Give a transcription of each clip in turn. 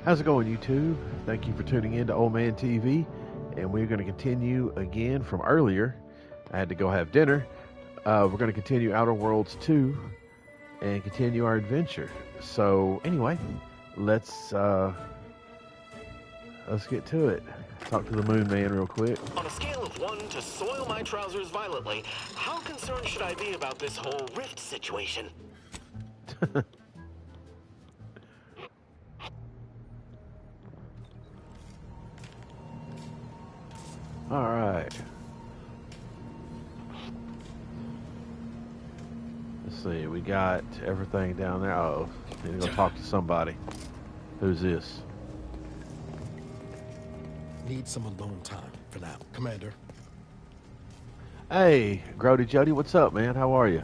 How's it going, YouTube? Thank you for tuning in to Old Man TV, and we're going to continue again from earlier. I had to go have dinner. We're going to continue Outer Worlds 2 and continue our adventure. So anyway, let's get to it. Talk to the Moon Man real quick. On a scale of 1 to soil my trousers violently, how concerned should I be about this whole rift situation? All right. Let's see. We got everything down there. Oh, need to go talk to somebody. Who's this? Need some alone time for now, Commander. Hey, Grody Jody, what's up, man? How are you?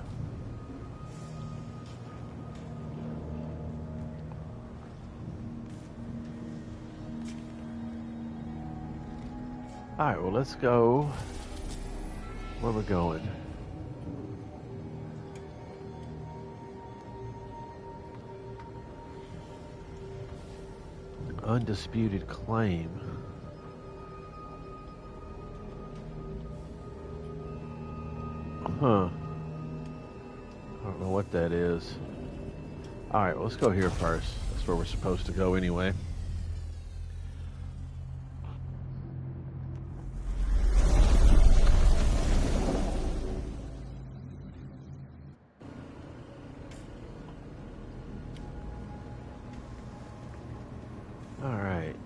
All right, well, let's go. Where we're going? Undisputed claim. Huh. I don't know what that is. All right, well, let's go here first. That's where we're supposed to go anyway. All right.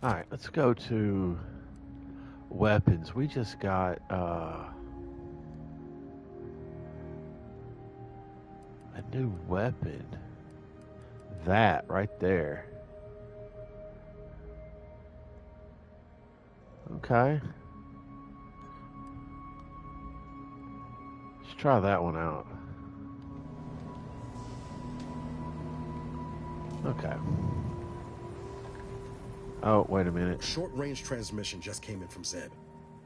All right, let's go to weapons. We just got a new weapon. That right there. Okay. Let's try that one out. Okay. Oh, wait a minute. Short-range transmission just came in from Zeb.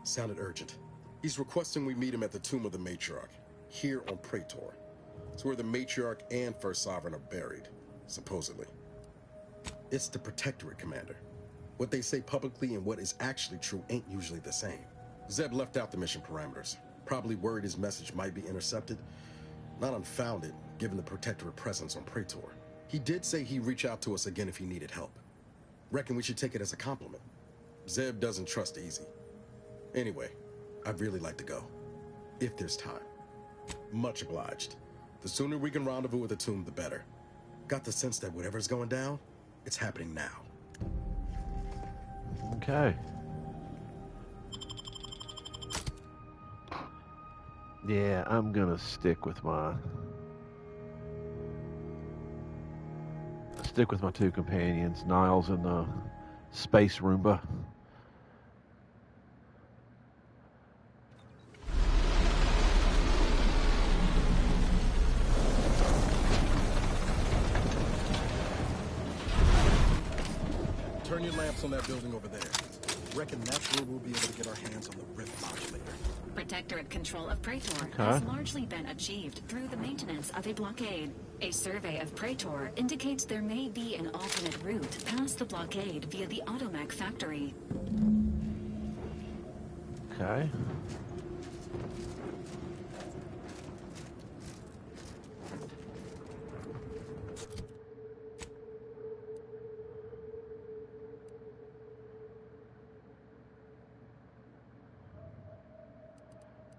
Sounded urgent. He's requesting we meet him at the tomb of the Matriarch, here on Praetor. It's where the Matriarch and First Sovereign are buried, supposedly. It's the Protectorate, Commander. What they say publicly and what is actually true ain't usually the same. Zeb left out the mission parameters, probably worried his message might be intercepted. Not unfounded, given the Protectorate presence on Praetor. He did say he'd reach out to us again if he needed help. Reckon we should take it as a compliment. Zeb doesn't trust easy. Anyway, I'd really like to go. If there's time. Much obliged. The sooner we can rendezvous at the tomb, the better. Got the sense that whatever's going down, it's happening now. Okay. Yeah, I'm gonna stick with my two companions, Niles and the Space Roomba. Turn your lamps on that building over there. Reckon that's where we'll be able to get our hands on the rift modulator. Protectorate control of Praetor has largely been achieved through the maintenance of a blockade. A survey of Praetor indicates there may be an alternate route past the blockade via the Automech factory. Okay.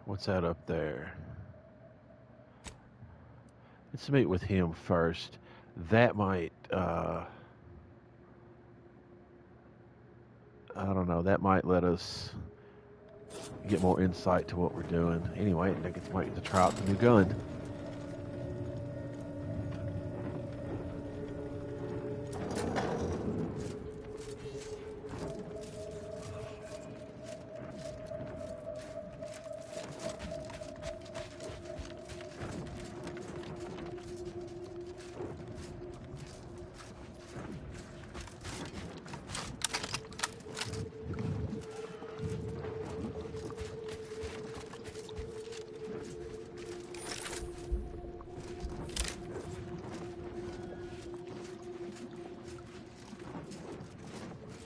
What's that up there? Let's meet with him first. That might, I don't know, that might let us get more insight to what we're doing. Anyway, I think it's might to try out the new gun.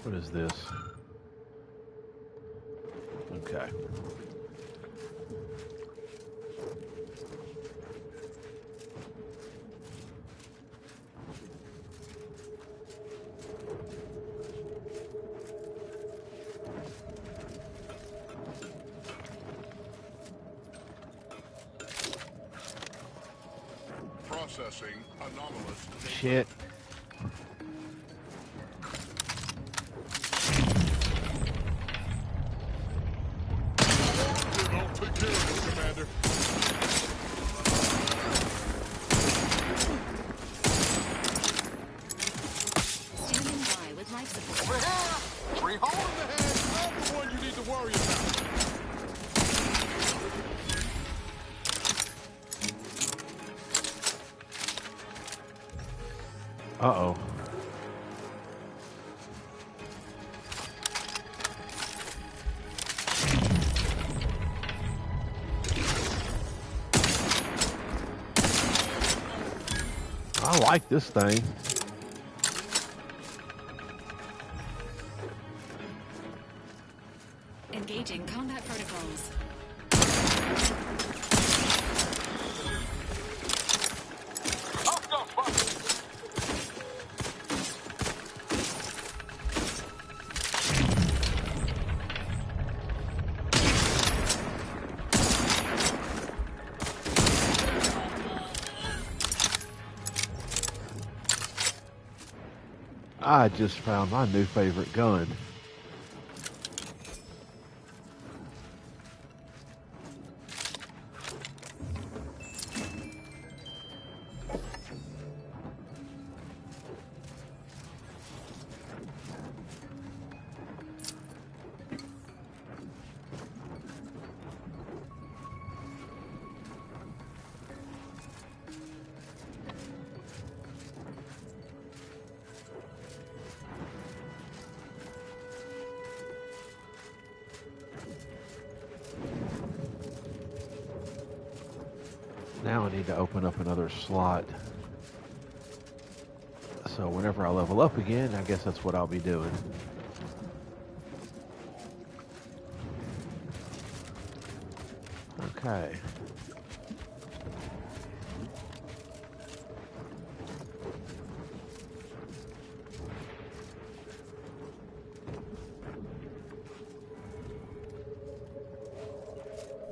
What is this? Okay. Processing anomalous. Shit. I'll take care of it, Commander. Standing by with life support. Over here! Three hole in the head! I'm the one you need to worry about. Uh-oh. I like this thing. Engaging combat protocols. I just found my new favorite gun. Now I need to open up another slot. So whenever I level up again, I guess that's what I'll be doing. Okay.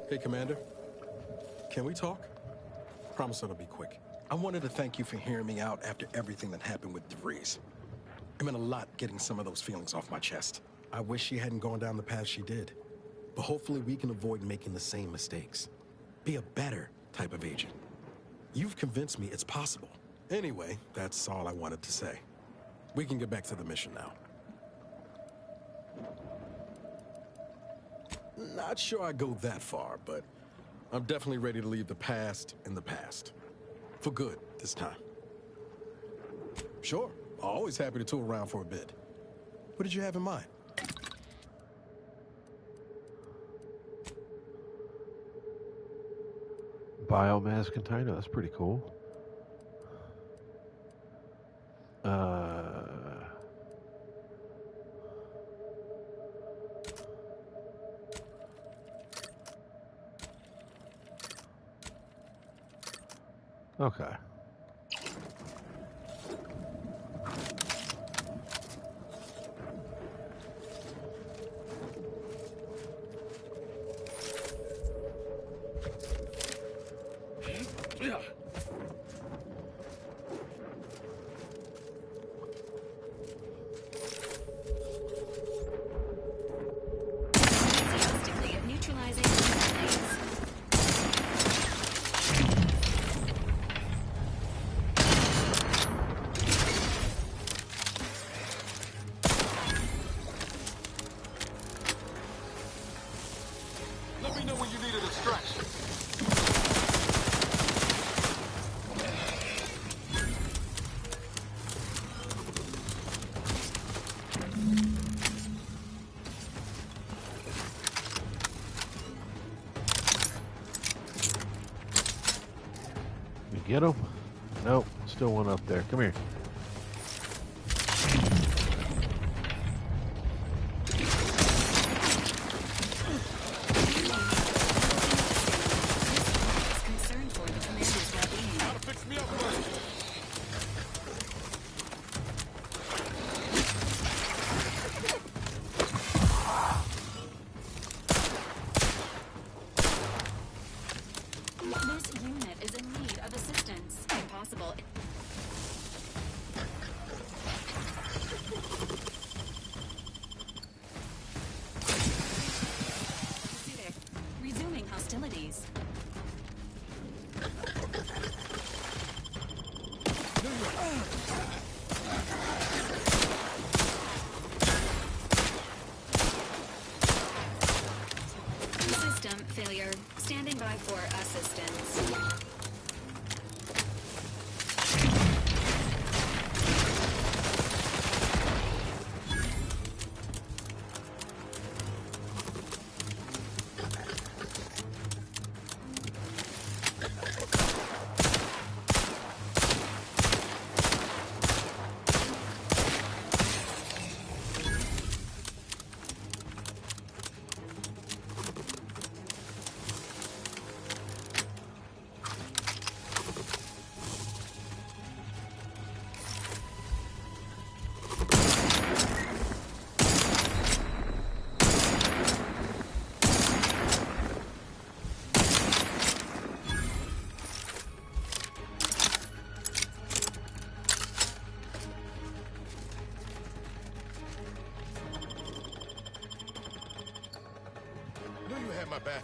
Hey, Commander. Can we talk? Promise it'll be quick. I wanted to thank you for hearing me out after everything that happened with DeVries. It meant a lot getting some of those feelings off my chest. I wish she hadn't gone down the path she did. But hopefully we can avoid making the same mistakes. Be a better type of agent. You've convinced me it's possible. Anyway, that's all I wanted to say. We can get back to the mission now. Not sure I go that far, but I'm definitely ready to leave the past in the past. For good, this time. Sure, always happy to tool around for a bit. What did you have in mind? Biomass container, that's pretty cool. Okay. Enthusiastically neutralizing enemies. Let me know when you need a distraction. We get him? Nope, still one up there. Come here. This unit is in need of assistance. If possible. Resuming hostilities. System failure. Standing by for assistance. Knew you had my back.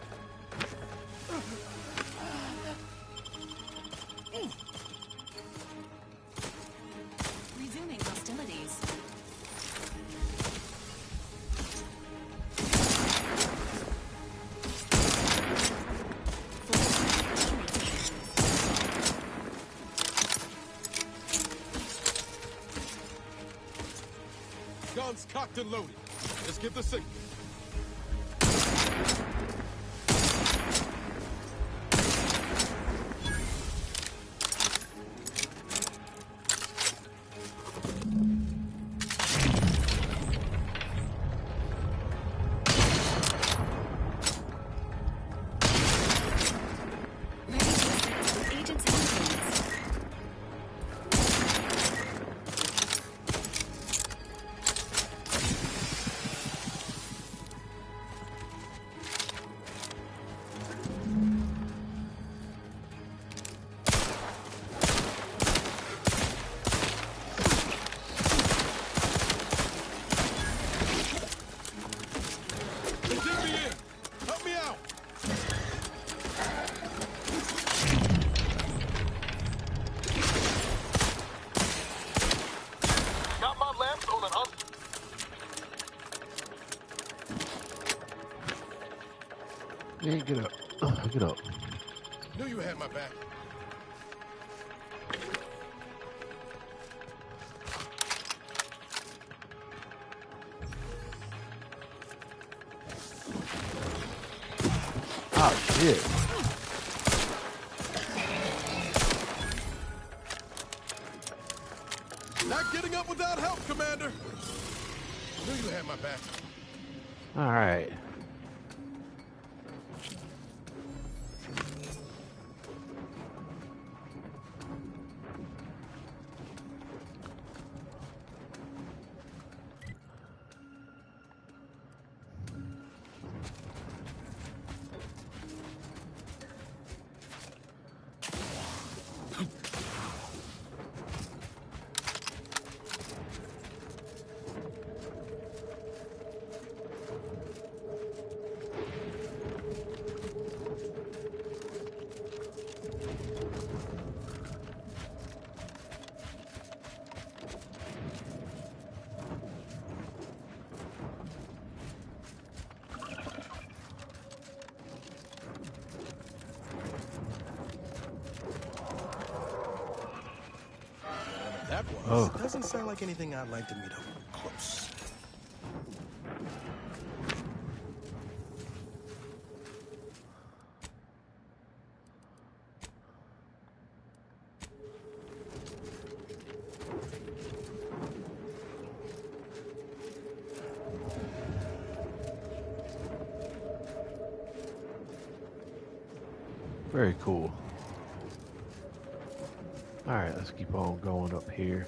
Resuming hostilities. Guns cocked and loaded. Let's get the signal. Ready to assist with agents' actions. They did me in. Help me out. Got my lamps on an Yeah, get up. Get up. Knew you had my back. Oh, shit. Not getting up without help, Commander. Knew you had my back. All right. That was. Oh. Doesn't sound like anything I'd like to meet up close. Very cool. All right, let's keep on going up here.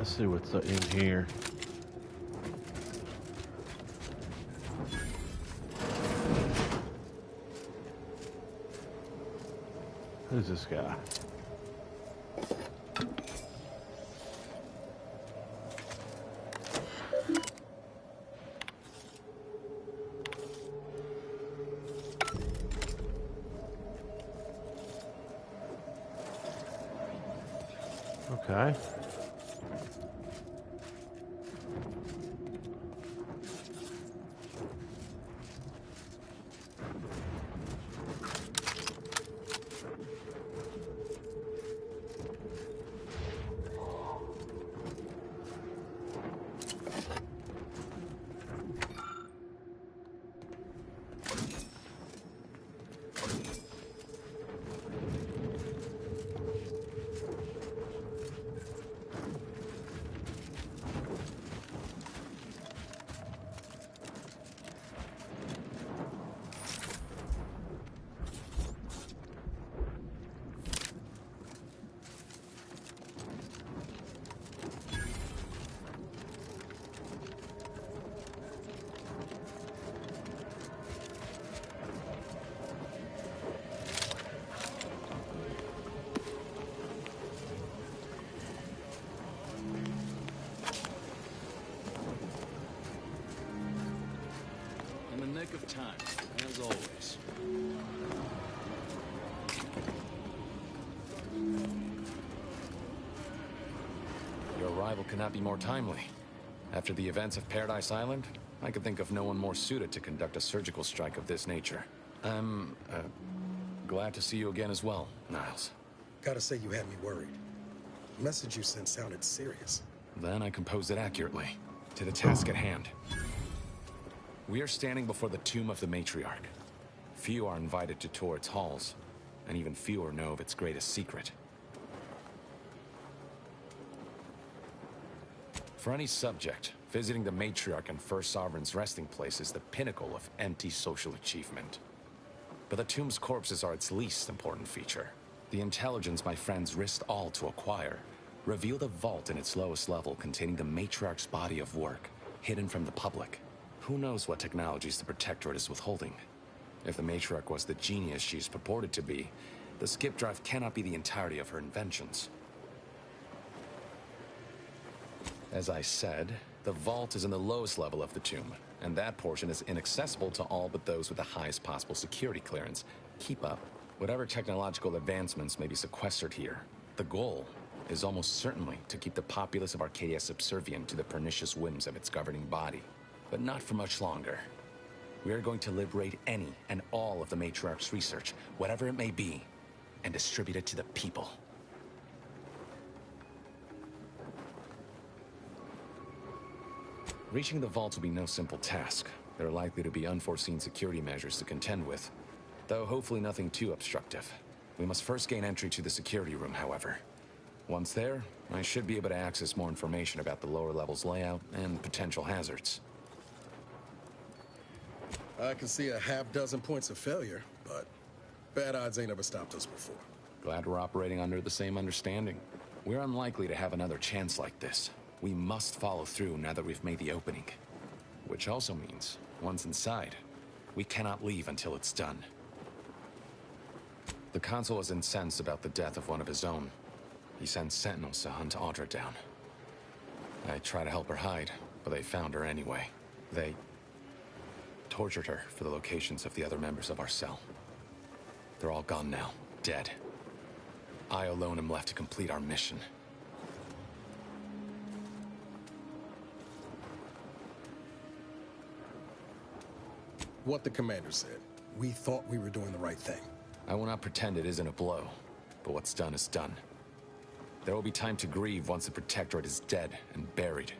Let's see what's in here. Who's this guy? Okay. In the nick of time, as always. Your arrival could not be more timely. After the events of Paradise Island, I could think of no one more suited to conduct a surgical strike of this nature. I'm, glad to see you again as well, Niles. Gotta say you had me worried. The message you sent sounded serious. Then I composed it accurately. To the task at hand. We are standing before the tomb of the Matriarch. Few are invited to tour its halls, and even fewer know of its greatest secret. For any subject, visiting the Matriarch and First Sovereign's resting place is the pinnacle of anti-social achievement. But the tomb's corpses are its least important feature. The intelligence my friends risked all to acquire revealed a vault in its lowest level containing the Matriarch's body of work, hidden from the public. Who knows what technologies the Protectorate is withholding? If the Matriarch was the genius she's purported to be, the skip drive cannot be the entirety of her inventions. As I said, the vault is in the lowest level of the tomb, and that portion is inaccessible to all but those with the highest possible security clearance. Keep up. Whatever technological advancements may be sequestered here, the goal is almost certainly to keep the populace of Arcadia subservient to the pernicious whims of its governing body. But not for much longer. We are going to liberate any and all of the Matriarch's research, whatever it may be, and distribute it to the people. Reaching the vault will be no simple task. There are likely to be unforeseen security measures to contend with, though hopefully nothing too obstructive. We must first gain entry to the security room, however. Once there, I should be able to access more information about the lower level's layout and potential hazards. I can see a half-dozen points of failure, but bad odds ain't ever stopped us before. Glad we're operating under the same understanding. We're unlikely to have another chance like this. We must follow through now that we've made the opening. Which also means, once inside, we cannot leave until it's done. The Consul is incensed about the death of one of his own. He sends sentinels to hunt Audra down. I try to help her hide, but they found her anyway. They tortured her for the locations of the other members of our cell. They're all gone now, dead. I alone am left to complete our mission. What the commander said. We thought we were doing the right thing. I will not pretend it isn't a blow, but what's done is done. There will be time to grieve once the Protectorate is dead and buried.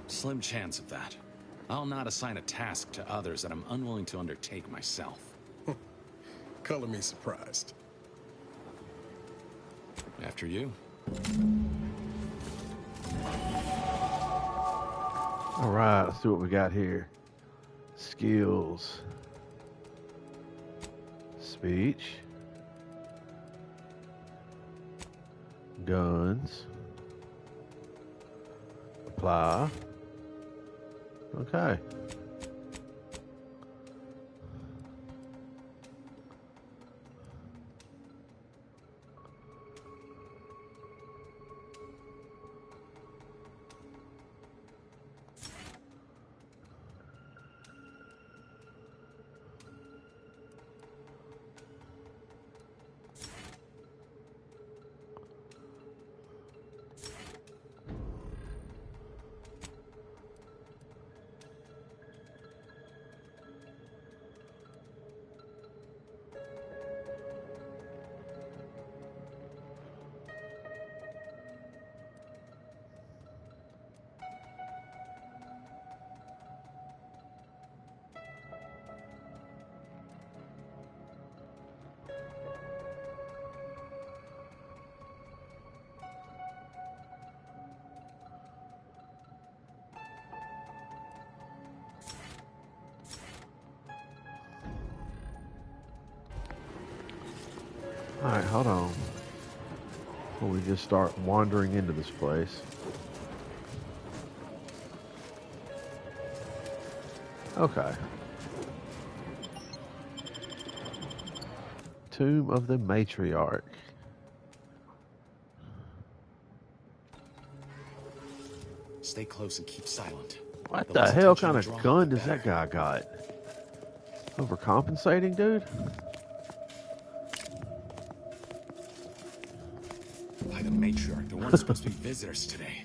Slim chance of that. I'll not assign a task to others that I'm unwilling to undertake myself. Color me surprised. After you. All right, let's see what we got here. Skills. Speech. Guns. Apply. Okay. Alright, hold on. Before we just start wandering into this place. Okay. Tomb of the Matriarch. Stay close and keep silent. What The the less hell attention kind you of draw, gun the does that better. guy got? Overcompensating, dude? By the matriarch, there weren't supposed to be visitors today.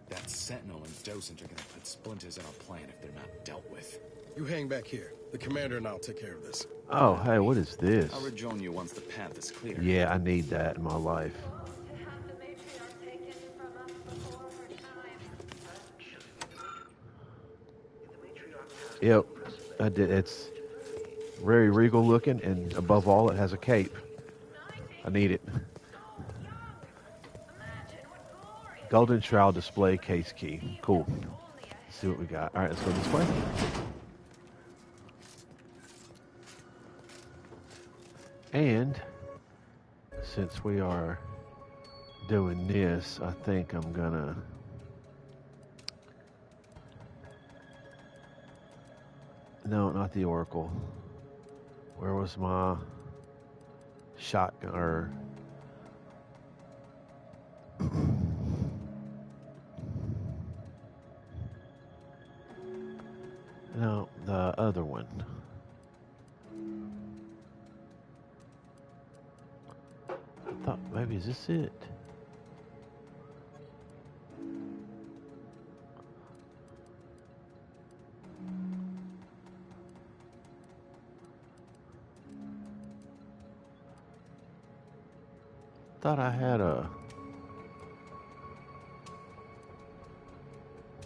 That Sentinel and Docent are gonna put splinters in our plan if they're not dealt with. You hang back here. The commander and I'll take care of this. Oh, hey, what is this? I'll rejoin you once the path is clear. Yeah, I need that in my life. Yep, I did. It's very regal looking, and above all, it has a cape. I need it. Golden Shroud display case key. Cool. Let's see what we got. All right, let's go this way. And since we are doing this, I think I'm gonna no, not the Oracle. Where was my shotgun or no, the other one. I thought maybe is this it? Thought I had a.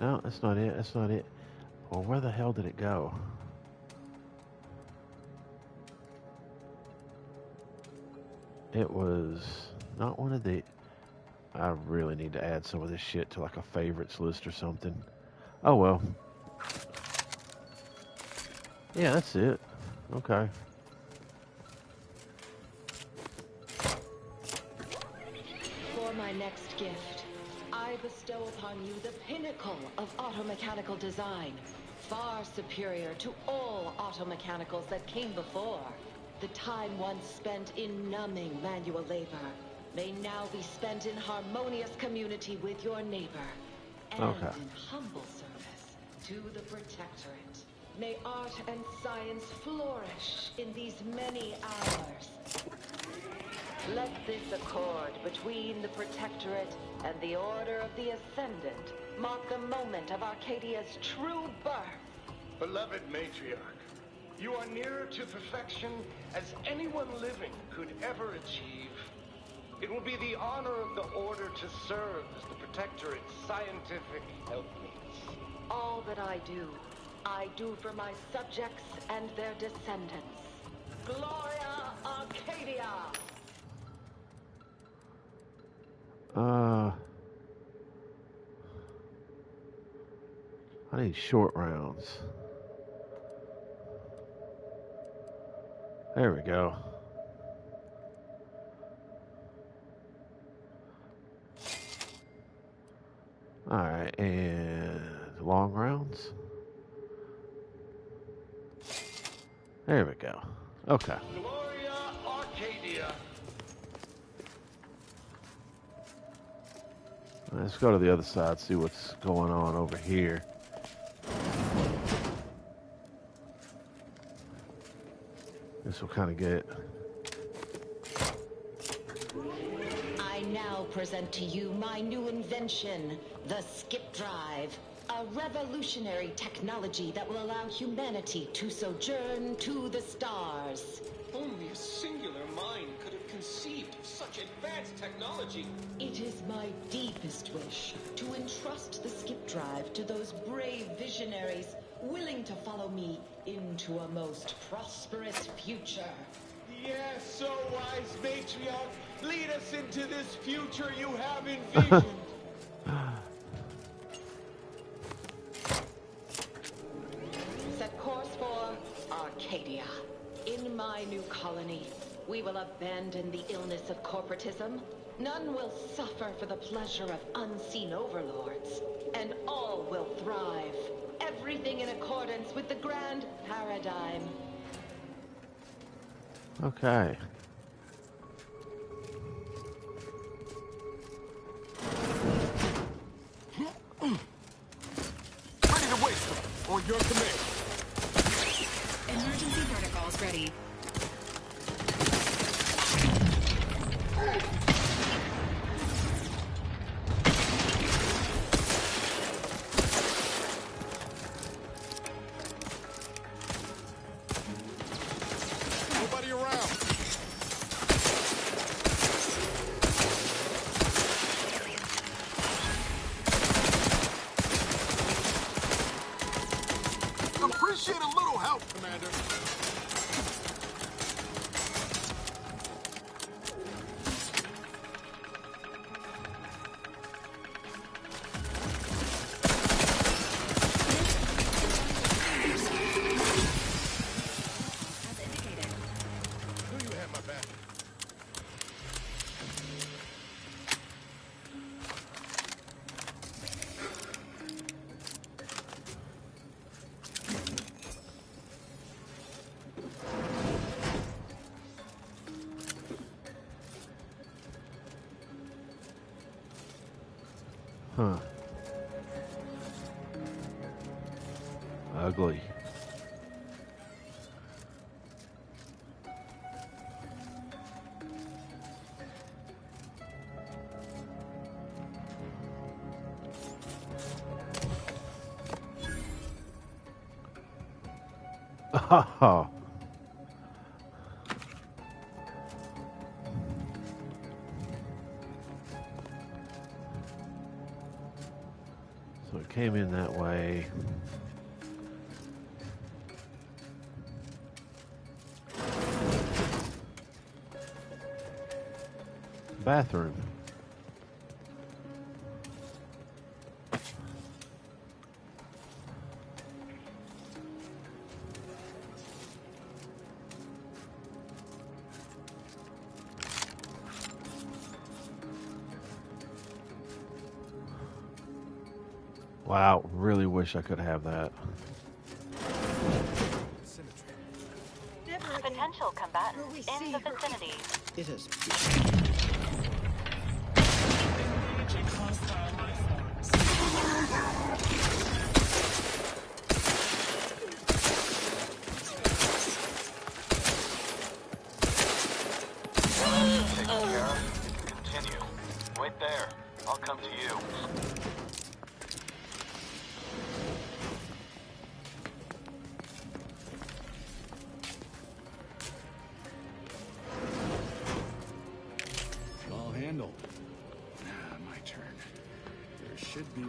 No, that's not it. That's not it. Well, where the hell did it go? It was not one of the. I really need to add some of this shit to like a favorites list or something. Oh well. Yeah, that's it. Okay. For my next gift, I bestow upon you the pinnacle of automechanical design, far superior to all automechanicals that came before. The time once spent in numbing manual labor may now be spent in harmonious community with your neighbor, and in humble service to the Protectorate. May art and science flourish in these many hours. Let this accord between the Protectorate and the Order of the Ascendant mark the moment of Arcadia's true birth. Beloved Matriarch, you are nearer to perfection as anyone living could ever achieve. It will be the honor of the Order to serve as the Protectorate's scientific helpmates. All that I do for my subjects and their descendants. Gloria Arcadia! I need short rounds. There we go. All right, and long rounds. There we go. Okay. Gloria Arcadia. Let's go to the other side, see what's going on over here. This will kind of get... I now present to you my new invention, the Skip Drive. A revolutionary technology that will allow humanity to sojourn to the stars. Only a singular mind could have conceived of such advanced technology. It is my deepest wish to entrust the Skip Drive to those brave visionaries willing to follow me into a most prosperous future. Yes, so wise matriarch, lead us into this future you have envisioned. Set course for Arcadia. In my new colony, we will abandon the illness of corporatism. None will suffer for the pleasure of unseen overlords. And all will thrive. Everything in accordance with the grand paradigm. Okay. Ready to waste them. On your command. Emergency protocols ready. Nobody around. Appreciate a little help, Commander. As indicated. Knew you had my back. Huh. Ugly. Oh. So it came in that way. Bathroom. Wow, really wish I could have that. Potential combatant in the vicinity. It is. Continue. Wait there. I'll come to you. All handled. My turn. There should be a...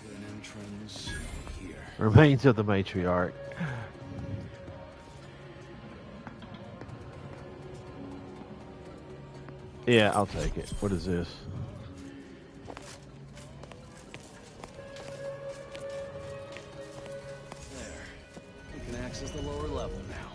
An entrance here. Remains of the matriarch. Yeah, I'll take it. What is this? There. We can access the lower level now.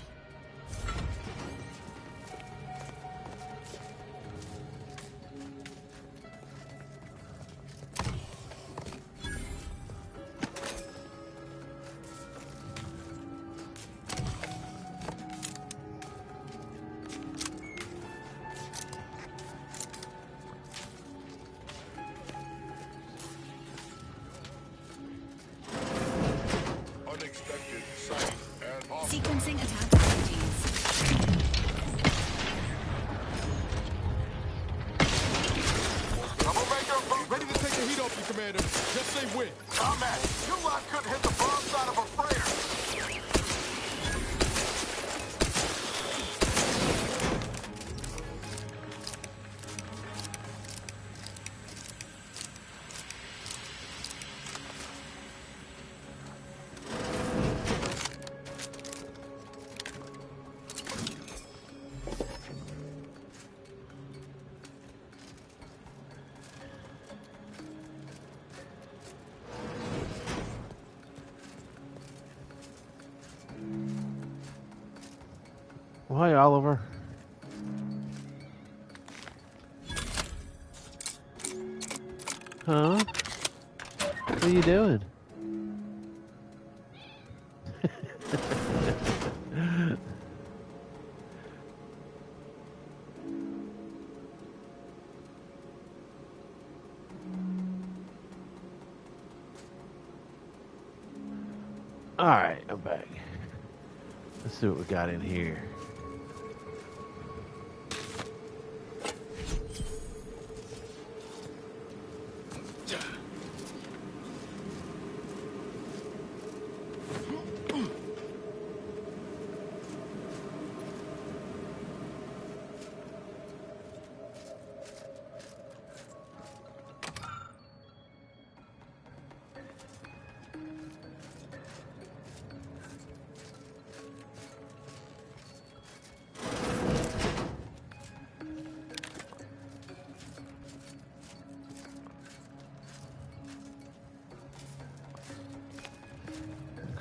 Commencing attack strategies. Ready to take the heat off you, Commander. Just say when. Combat, you lot couldn't hit the bomb side of a freighter. Well, hi, Oliver. Huh? What are you doing? All right, I'm back. Let's see what we got in here.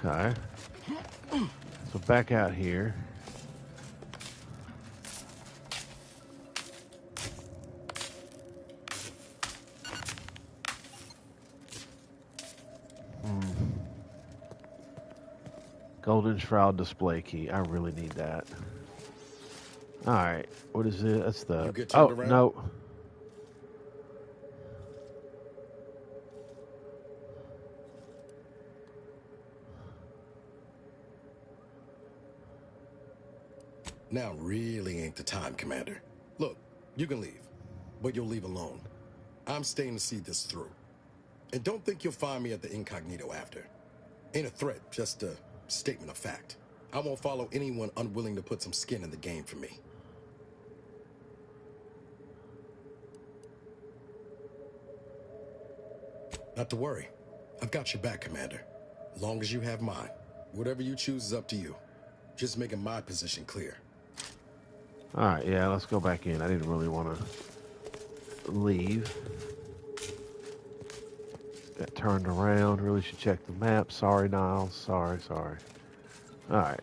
Okay. So back out here. Golden Shroud display key. I really need that. All right. What is it? That's the... Oh, no. Now really ain't the time, Commander. Look, you can leave, but you'll leave alone. I'm staying to see this through. And don't think you'll find me at the incognito after. Ain't a threat, just a statement of fact. I won't follow anyone unwilling to put some skin in the game for me. Not to worry. I've got your back, Commander. Long as you have mine. Whatever you choose is up to you. Just making my position clear. All right, yeah, let's go back in. I didn't really want to leave. Got turned around. Really should check the map. Sorry, Niles. Sorry. All right.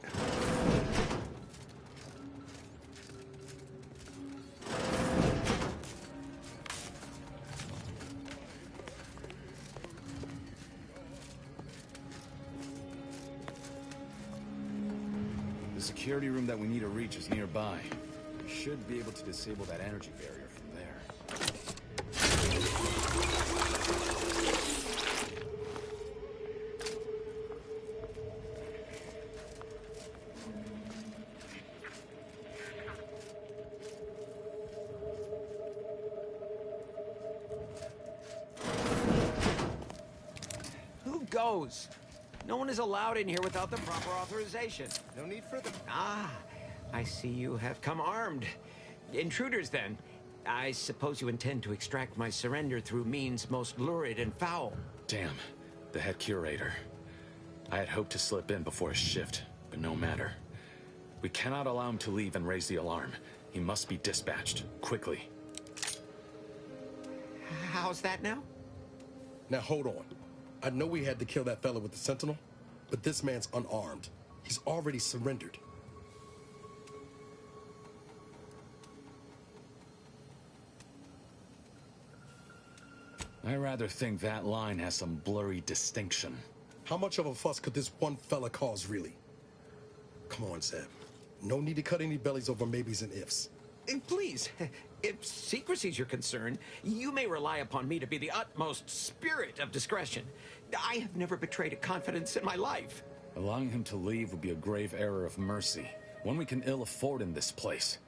The security room that we need to reach is nearby. We should be able to disable that energy barrier from there. Who goes? No one is allowed in here without the proper authorization. No need for the... Ah, I see you have come armed. Intruders, then. I suppose you intend to extract my surrender through means most lurid and foul. Damn, the head curator. I had hoped to slip in before his shift, but no matter. We cannot allow him to leave and raise the alarm. He must be dispatched, quickly. How's that now? Now hold on. I know we had to kill that fella with the Sentinel, but this man's unarmed. He's already surrendered. I rather think that line has some blurry distinction. How much of a fuss could this one fella cause, really? Come on, Zeb. No need to cut any bellies over maybes and ifs. Please, if secrecy's your concern, you may rely upon me to be the utmost spirit of discretion. I have never betrayed a confidence in my life. Allowing him to leave would be a grave error of mercy, one we can ill afford in this place.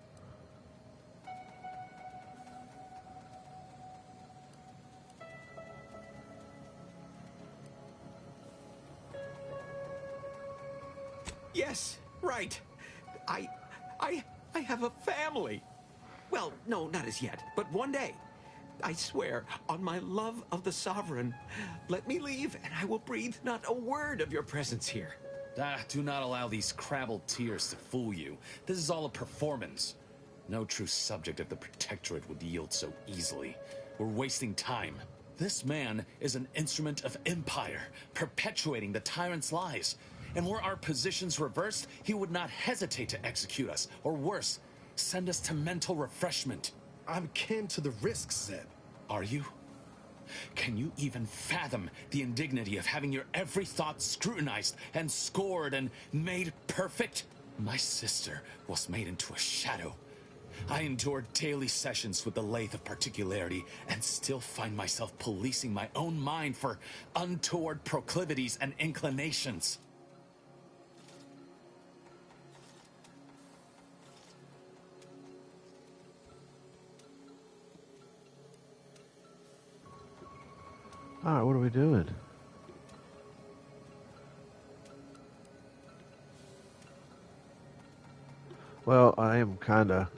Yes, right. I have a family. Well, no, not as yet, but one day. I swear, on my love of the Sovereign, let me leave and I will breathe not a word of your presence here. Do not allow these crabbled tears to fool you. This is all a performance. No true subject of the Protectorate would yield so easily. We're wasting time. This man is an instrument of Empire, perpetuating the tyrant's lies. And were our positions reversed, he would not hesitate to execute us, or worse, send us to mental refreshment. I'm kin to the risks, Zeb. Are you? Can you even fathom the indignity of having your every thought scrutinized and scored and made perfect? My sister was made into a shadow. I endured daily sessions with the lathe of particularity and still find myself policing my own mind for untoward proclivities and inclinations. All right, what are we doing? Well, I am kind of,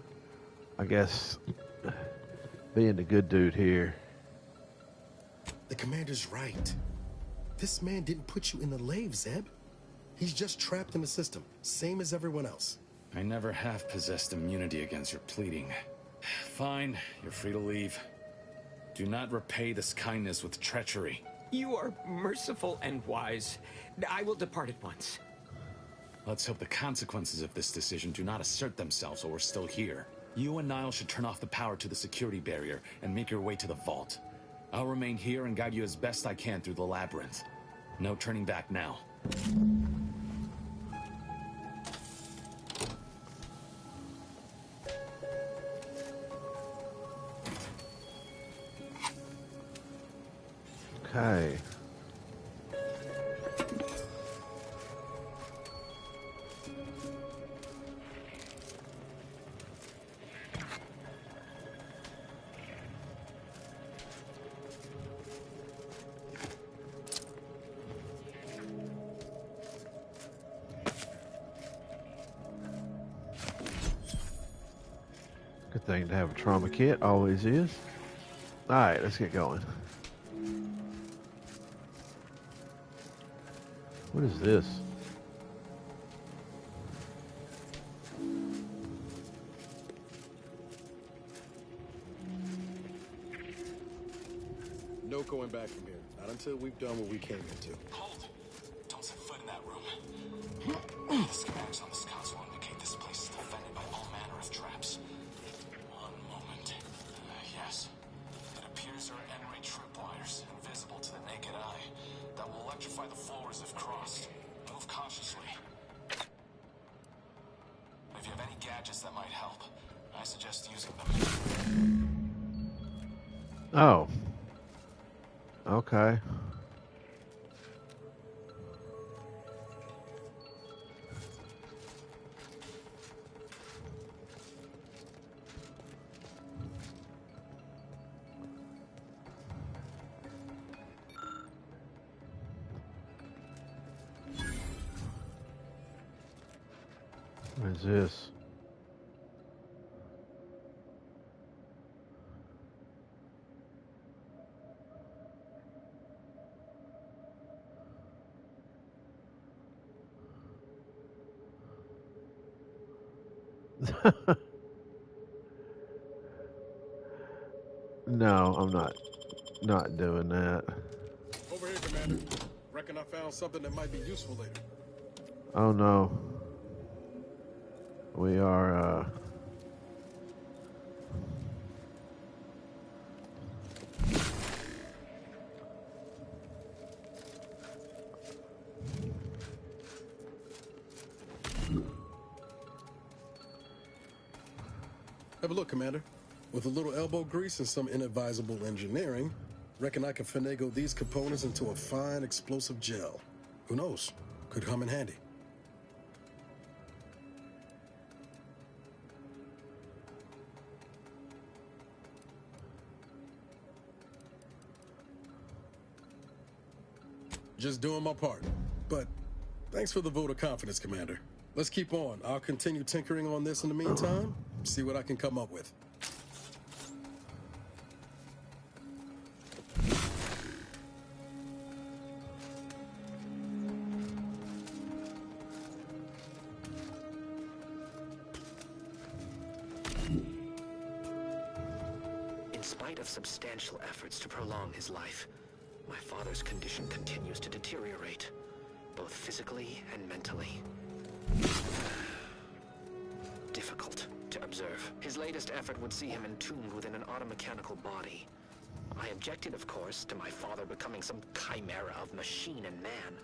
I guess, being the good dude here. The commander's right. This man didn't put you in the lathe, Zeb. He's just trapped in the system, same as everyone else. I never have possessed immunity against your pleading. Fine, you're free to leave. Do not repay this kindness with treachery. You are merciful and wise. I will depart at once. Let's hope the consequences of this decision do not assert themselves while we're still here. You and Niall should turn off the power to the security barrier and make your way to the vault. I'll remain here and guide you as best I can through the labyrinth. No turning back now. Okay. Good thing to have a trauma kit, always is. Alright, let's get going. What is this? No going back from here. Not until we've done what we came into. Hold! Don't set foot in that room. The schematics on this console indicate this place is defended by all manner of traps. One moment. Yes. It appears there are N-ray tripwires, invisible to the naked eye, that will electrify the floors if crossed. Move cautiously. If you have any gadgets that might help, I suggest using them. Oh. Okay. What is this? No, I'm not doing that. Over here, Commander. Reckon I found something that might be useful later. Oh no. We are Have a look, Commander. With a little elbow grease and some inadvisable engineering, reckon I can finagle these components into a fine explosive gel. Who knows? Could come in handy. Just doing my part. But thanks for the vote of confidence, Commander. Let's keep on. I'll continue tinkering on this in the meantime, see what I can come up with. In spite of substantial efforts to prolong his life, my father's condition continues to deteriorate, both physically and mentally. Difficult to observe. His latest effort would see him entombed within an automechanical body. I objected, of course, to my father becoming some chimera of machine and man,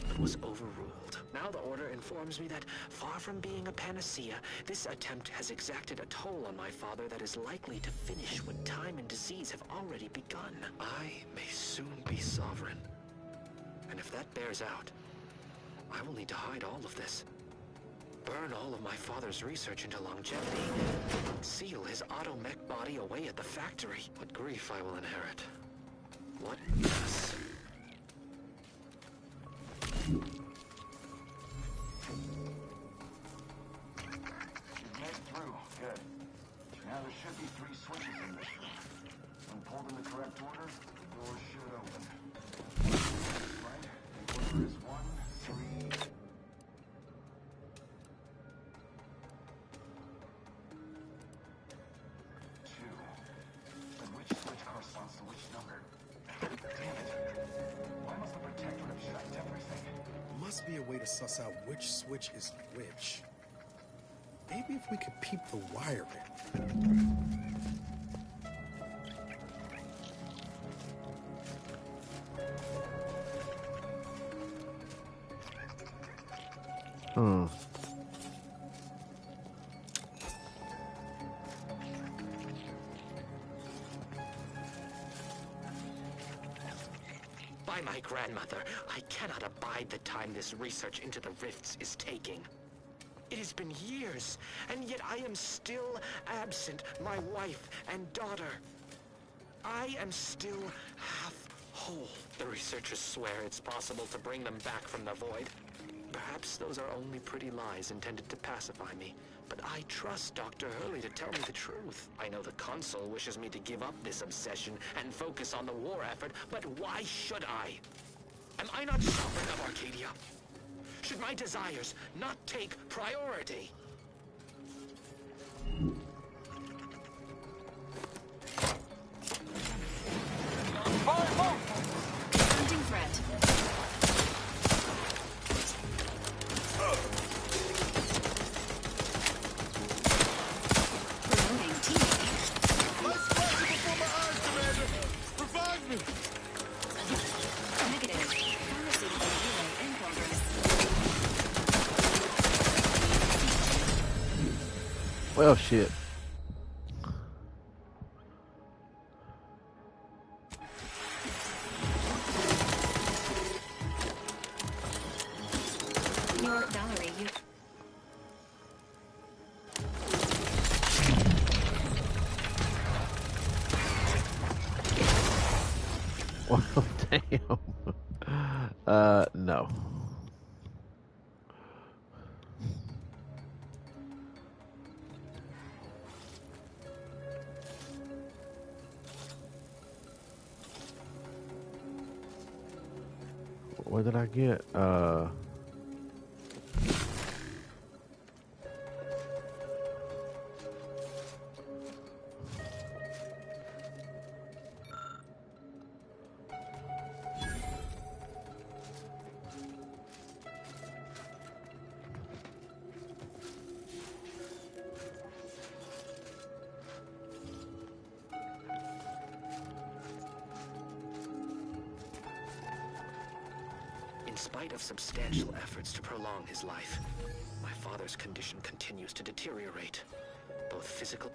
but was overruled. Now the Order informs me that, far from being a panacea, this attempt has exacted a toll on my father that is likely to finish when time and disease have already begun. I may soon be sovereign. And if that bears out, I will need to hide all of this. Burn all of my father's research into longevity. Seal his automech body away at the factory. What grief I will inherit. What mess. You've made it through. Good. Now there should be 3 switches in this room. When pulled in the correct order, the doors should open. Right? The order is 1, 3... 2. But which switch corresponds to which number? Damn it. Why must the Protectorate have checked everything? Must be a way to suss out which switch is which. Maybe if we could peep the wiring. By my grandmother, I cannot abide the time this research into the rifts is taking. It has been years, and yet I am still absent my wife and daughter. I am still half whole. The researchers swear it's possible to bring them back from the void. Perhaps those are only pretty lies intended to pacify me, but I trust Dr. Hurley to tell me the truth. I know the Consul wishes me to give up this obsession and focus on the war effort, but why should I? Am I not sovereign of Arcadia? Should my desires not take priority? Hunting threat. Promoting teammate. Let's flash it before my eyes, Commander! Revive me! Negative. Pharmaceutical relay in progress. Well, shit. Your Valerie, you... Well, damn. No. What did I get? In spite of substantial efforts to prolong his life, my father's condition continues to deteriorate, both physical...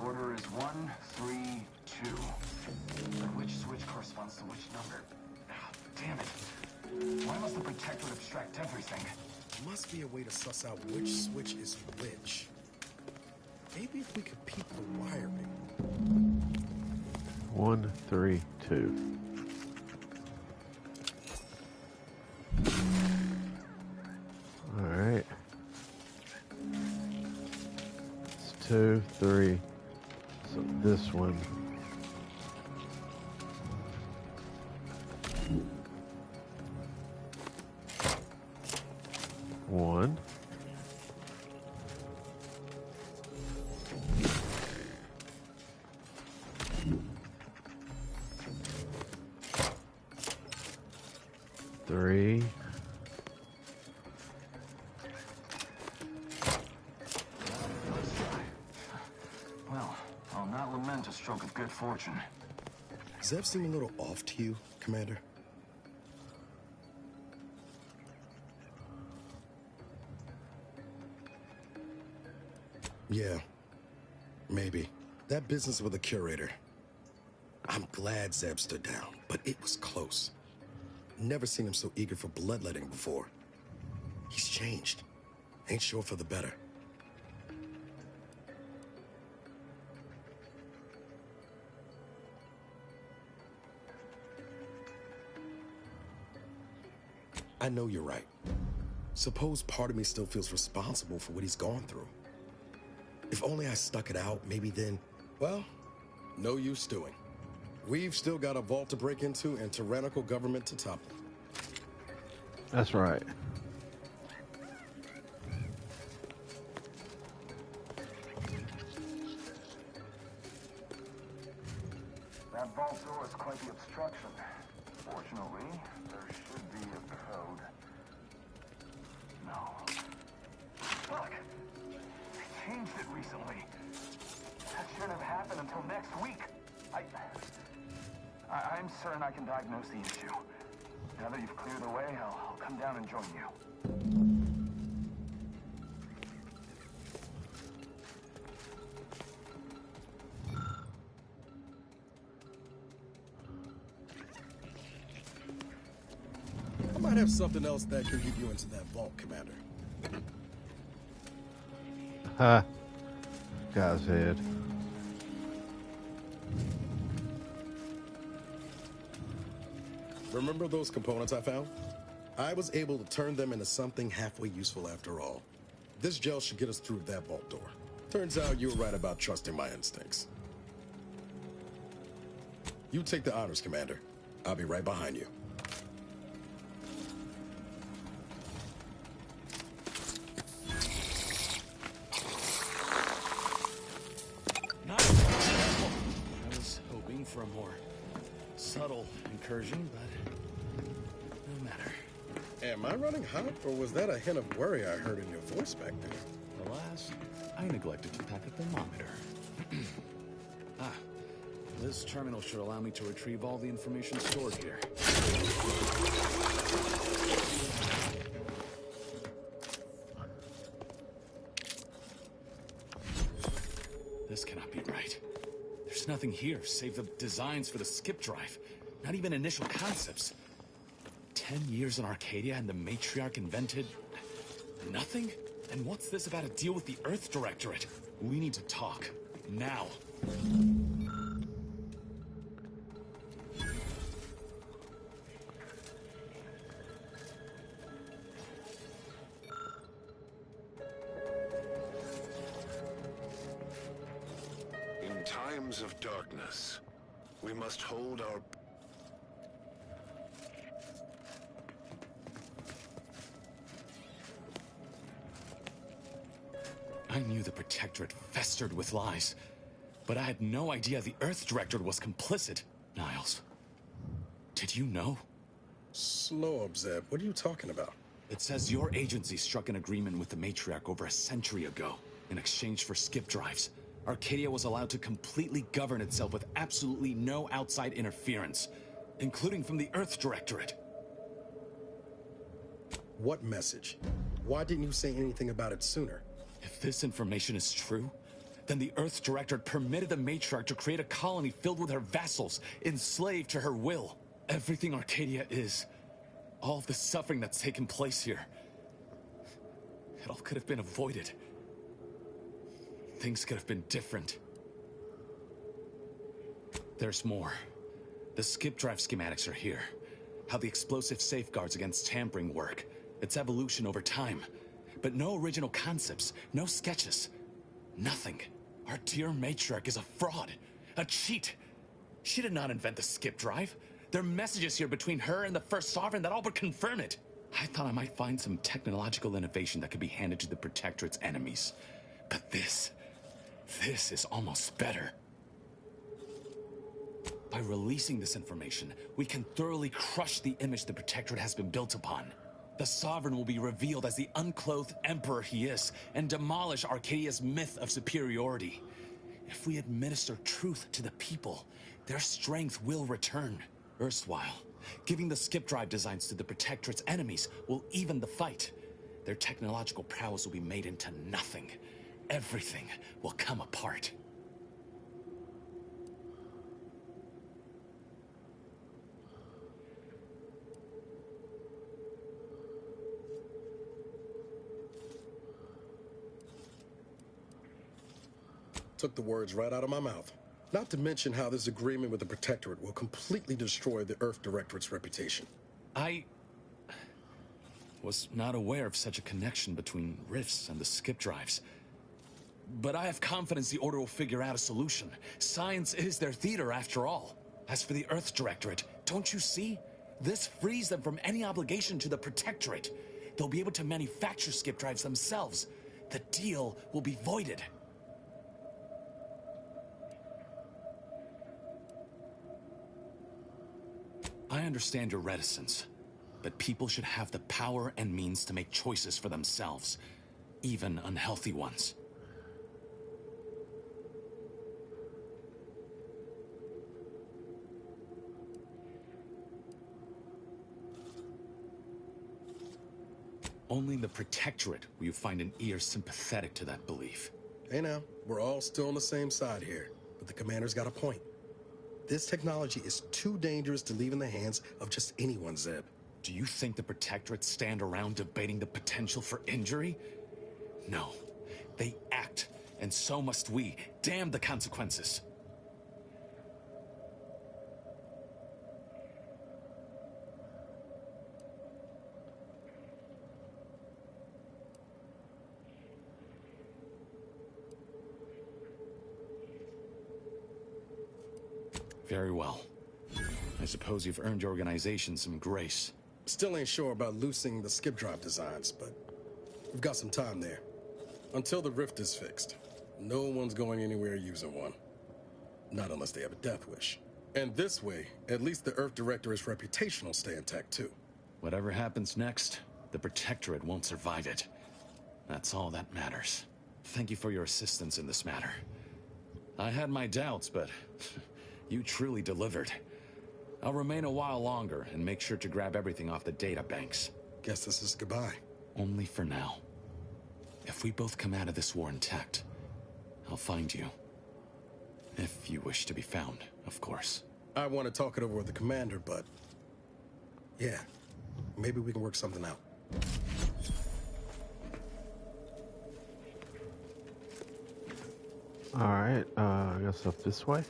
Order is 132. But which switch corresponds to which number? Ah, damn it. Why must the Protector abstract everything? Must be a way to suss out which switch is which. Maybe if we could peep the wiring. 1, 3, 2. All right. It's 2, 3. So this one. 1. Three. Well, I'll not lament a stroke of good fortune. Zeb seem a little off to you, Commander? Yeah, maybe. That business with the curator. I'm glad Zeb stood down, but it was close. Never seen him so eager for bloodletting before. He's changed. Ain't sure for the better. I know you're right. Suppose part of me still feels responsible for what he's gone through. If only I stuck it out, maybe then, well, no use stewing. We've still got a vault to break into and tyrannical government to topple. That's right. That vault door is quite the obstruction. Fortunately, there should be a code. No. Fuck! They changed it recently. That shouldn't have happened until next week. I'm certain I can diagnose the issue. Now that you've cleared the way, I'll come down and join you. I might have something else that can get you into that vault, Commander. Ha. Guy's head. Remember those components I found? I was able to turn them into something halfway useful after all. This gel should get us through that vault door. Turns out you were right about trusting my instincts. You take the honors, Commander. I'll be right behind you. Nice. I was hoping for a more subtle incursion, but no matter. Am I running hot, or was that a hint of worry I heard in your voice back there? Alas, I neglected to pack a thermometer. This terminal should allow me to retrieve all the information stored here. This cannot be right. There's nothing here save the designs for the skip drive. Not even initial concepts. 10 years in Arcadia and the Matriarch invented nothing? And what's this about a deal with the Earth Directorate? We need to talk. Now. In times of darkness, we must hold our... I knew the Protectorate festered with lies, but I had no idea the Earth Directorate was complicit. Niles, did you know? Slow up, Zeb. What are you talking about? It says your agency struck an agreement with the Matriarch over a century ago in exchange for skip drives. Arcadia was allowed to completely govern itself with absolutely no outside interference, including from the Earth Directorate. What message? Why didn't you say anything about it sooner? If this information is true, Then the Earth Directorate permitted the Matriarch to create a colony filled with her vassals, enslaved to her will. Everything Arcadia is, all of the suffering that's taken place here, it all could have been avoided. Things could have been different. There's more. The skip drive schematics are here. How the explosive safeguards against tampering work. Its evolution over time. But no original concepts, no sketches. Nothing. Our dear Matriarch is a fraud. A cheat. She did not invent the skip drive. There are messages here between her and the First Sovereign that all but confirm it. I thought I might find some technological innovation that could be handed to the Protectorate's enemies. But this is almost better. By releasing this information, we can thoroughly crush the image the Protectorate has been built upon. The Sovereign will be revealed as the unclothed Emperor he is, and demolish Arcadia's myth of superiority. If we administer truth to the people, their strength will return. Erstwhile, giving the skip drive designs to the Protectorate's enemies will even the fight. Their technological prowess will be made into nothing. Everything will come apart. Took the words right out of my mouth. Not to mention how this agreement with the Protectorate will completely destroy the Earth Directorate's reputation. I was not aware of such a connection between rifts and the skip drives. But I have confidence the Order will figure out a solution. Science is their theater, after all. As for the Earth Directorate, don't you see? This frees them from any obligation to the Protectorate. They'll be able to manufacture skip drives themselves. The deal will be voided. I understand your reticence, but people should have the power and means to make choices for themselves, even unhealthy ones. Only in the Protectorate will you find an ear sympathetic to that belief. Hey now, we're all still on the same side here, but the Commander's got a point. This technology is too dangerous to leave in the hands of just anyone, Zeb. Do you think the Protectorate stand around debating the potential for injury? No. They act, and so must we. Damn the consequences. Very well. I suppose you've earned your organization some grace. Still ain't sure about loosening the skip drive designs, but we've got some time there. Until the rift is fixed, no one's going anywhere using one. Not unless they have a death wish. And this way, at least the Earth Directorate's reputation will stay intact too. Whatever happens next, the Protectorate won't survive it. That's all that matters. Thank you for your assistance in this matter. I had my doubts, but you truly delivered. I'll remain a while longer and make sure to grab everything off the data banks. Guess this is goodbye. Only for now. If we both come out of this war intact, I'll find you. If you wish to be found, of course. I want to talk it over with the Commander, but yeah, maybe we can work something out. All right, I guess up this way.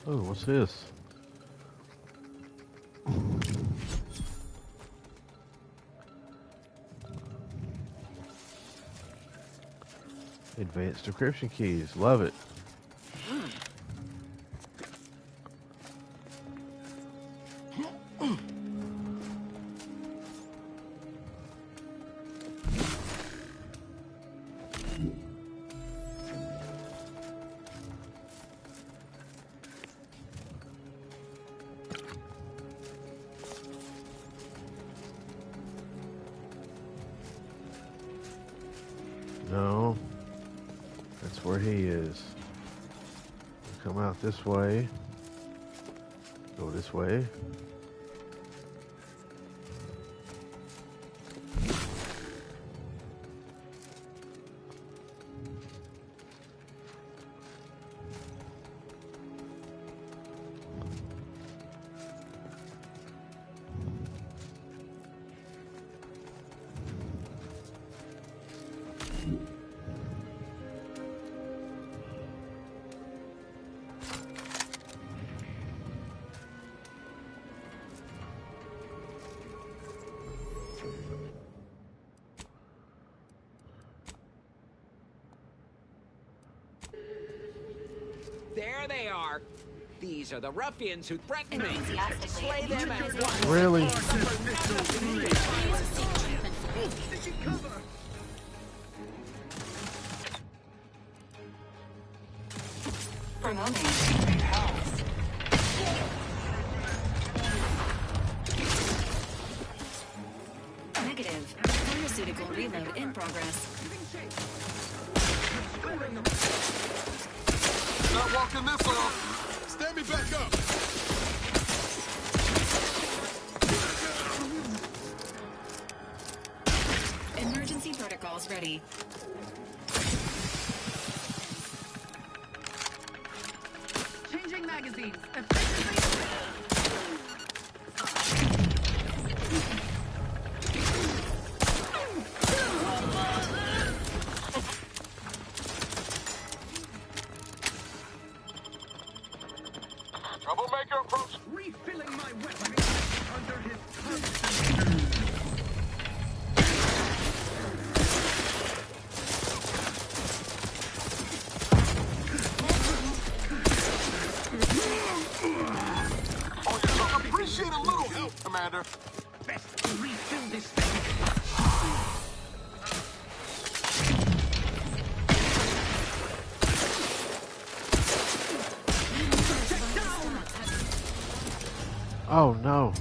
Oh, what's this? Advanced decryption keys. Love it. No. That's where he is. Come out this way. Go this way. There they are. These are the ruffians who threatened me. Slay them at once. Really? Negative. Pharmaceutical reload in progress. Not walking this off. Stand me back up. Emergency protocols ready. Changing magazines. Troublemaker approach. Refilling my weapon under his constant. Oh, you appreciate a little help, Commander. Best to refill this thing. Oh no.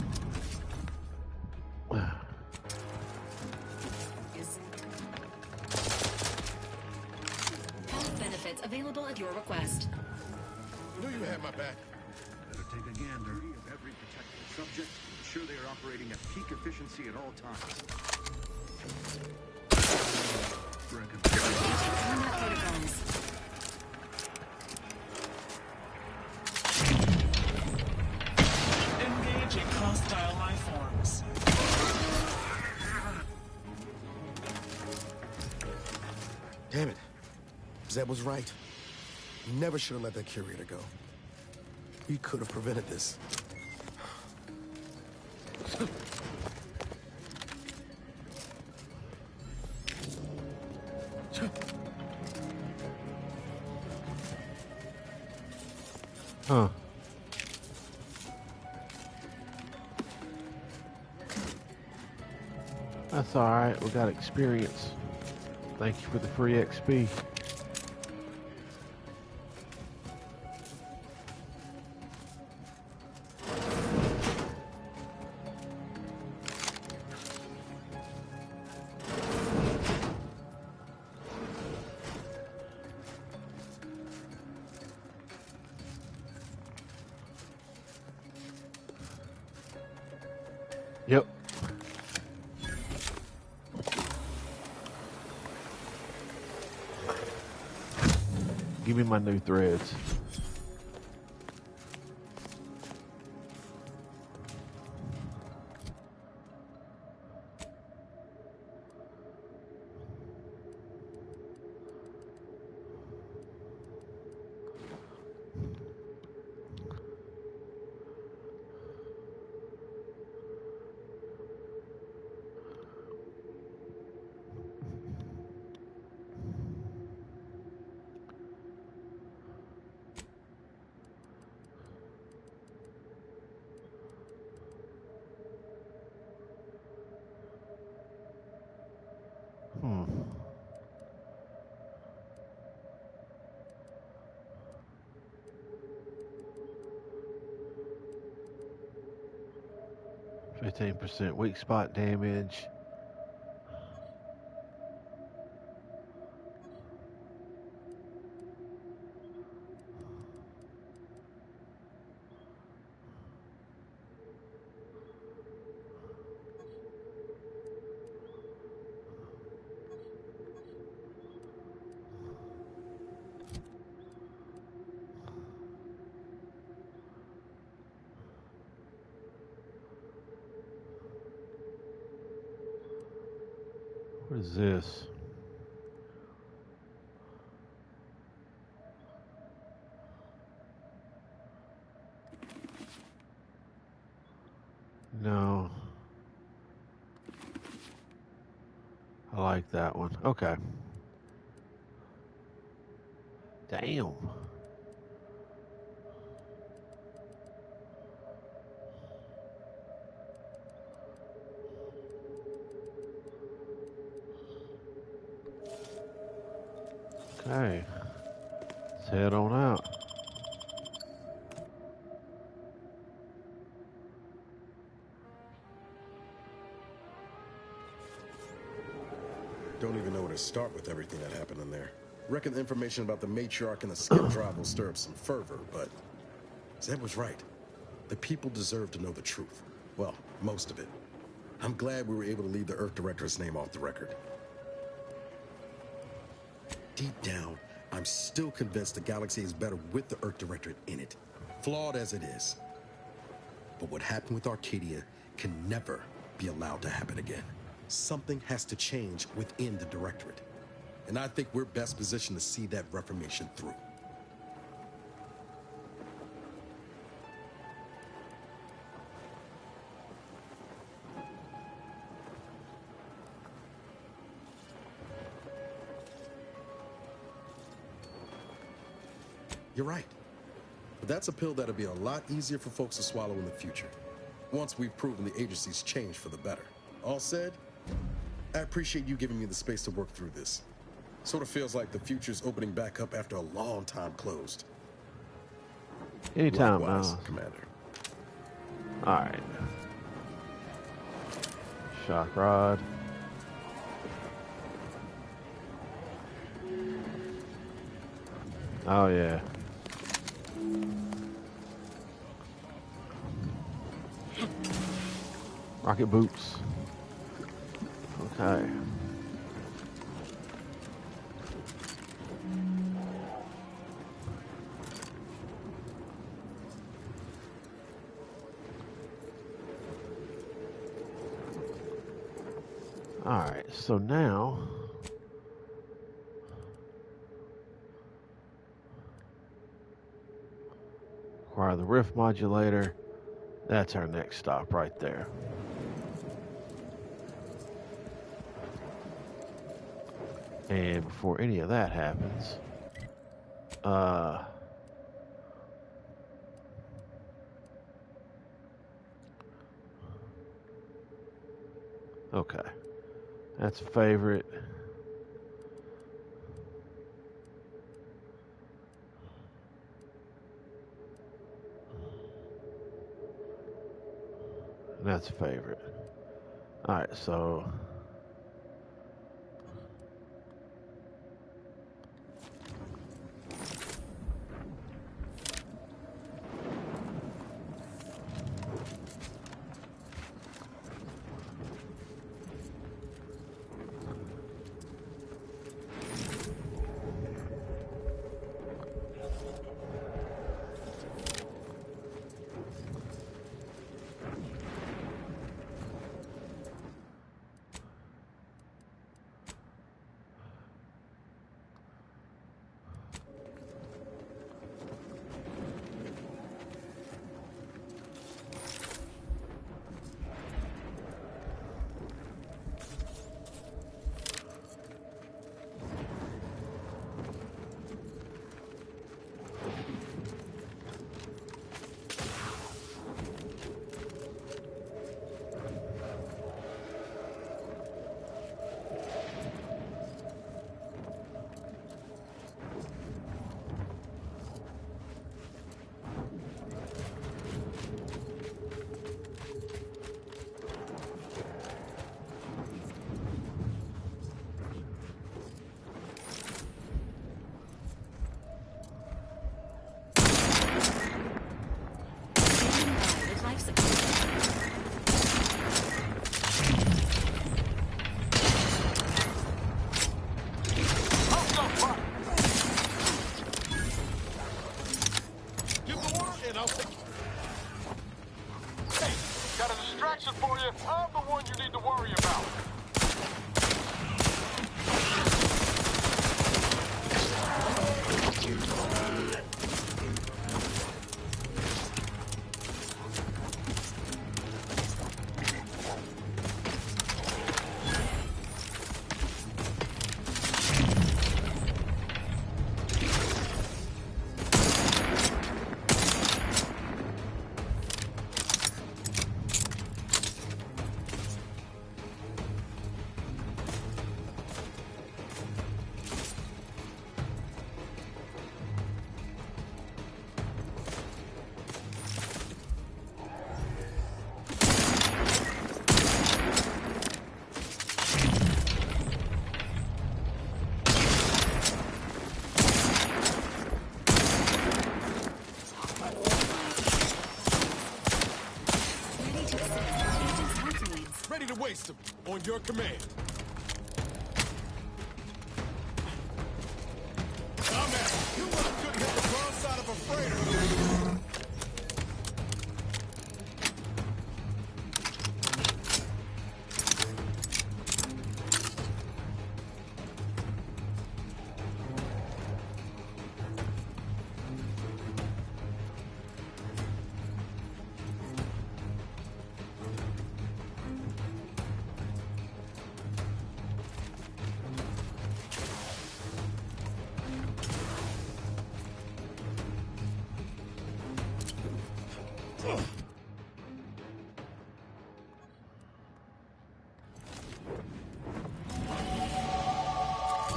Health benefits available at your request. Knew you had my back. Better take a gander of every protected subject. Ensure they are operating at peak efficiency at all times. Combat protocols. Engaging hostile life forms. Damn it. Zeb was right. We never should have let that curator go. We could have prevented this. Huh. That's alright, we got experience. Thank you for the free XP. Yep. Give me my new threads. Hmm. %, weak spot damage. What is this? No. I like that one. Okay. Damn. Okay. Let's head on out. Don't even know where to start with everything that happened in there. Reckon the information about the matriarch and the skip drive will stir up some fervor, but Zeb was right. The people deserve to know the truth. Well, most of it. I'm glad we were able to leave the Earth Director's name off the record. Deep down, I'm still convinced the galaxy is better with the Earth Directorate in it, flawed as it is. But what happened with Arcadia can never be allowed to happen again. Something has to change within the Directorate. And I think we're best positioned to see that reformation through. You're right. But that's a pill that'll be a lot easier for folks to swallow in the future, once we've proven the agency's changed for the better. All said, I appreciate you giving me the space to work through this. Sort of feels like the future's opening back up after a long time closed. Anytime, Likewise, Commander. Alright. Shock rod. Oh, yeah. Rocket boots. Okay. All right, so now acquire the rift modulator. That's our next stop right there. And before any of that happens, okay, that's a favorite. That's a favorite. All right, so on your command. Dumbass, you must couldn't hit the wrong side of a freighter.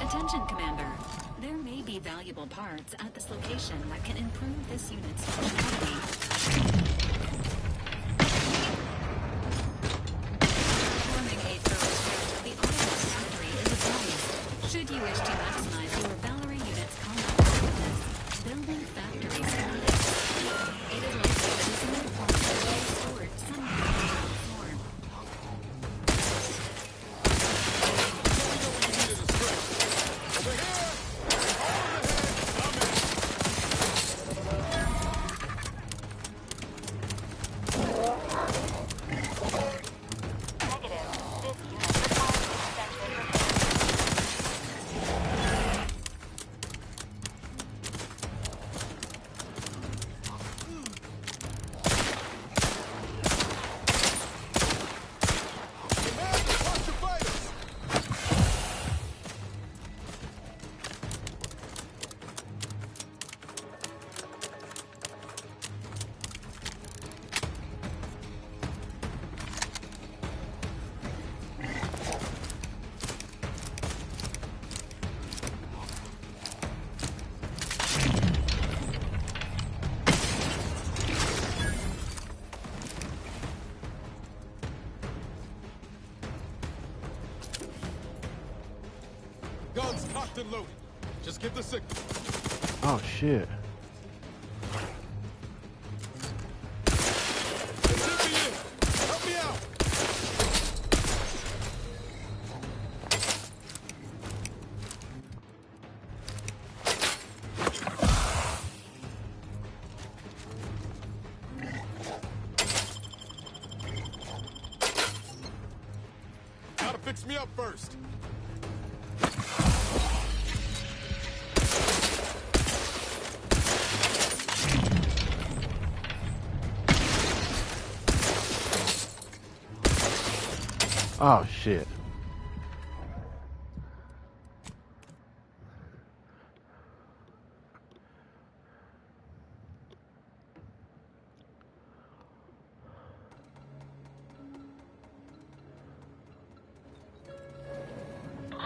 Attention, Commander. There may be valuable parts at this location that can improve this unit's functionality. Performing a thorough search of the Autobot factory is advised. Should you wish to maximize your Valkyrie unit's combat effectiveness, building factories is needed. It is likely that this unit will be stored somewhere on the floor. Guns cocked and loaded. Just get the signal. Oh shit. Let me in. Help me out. Gotta fix me up first. Oh shit.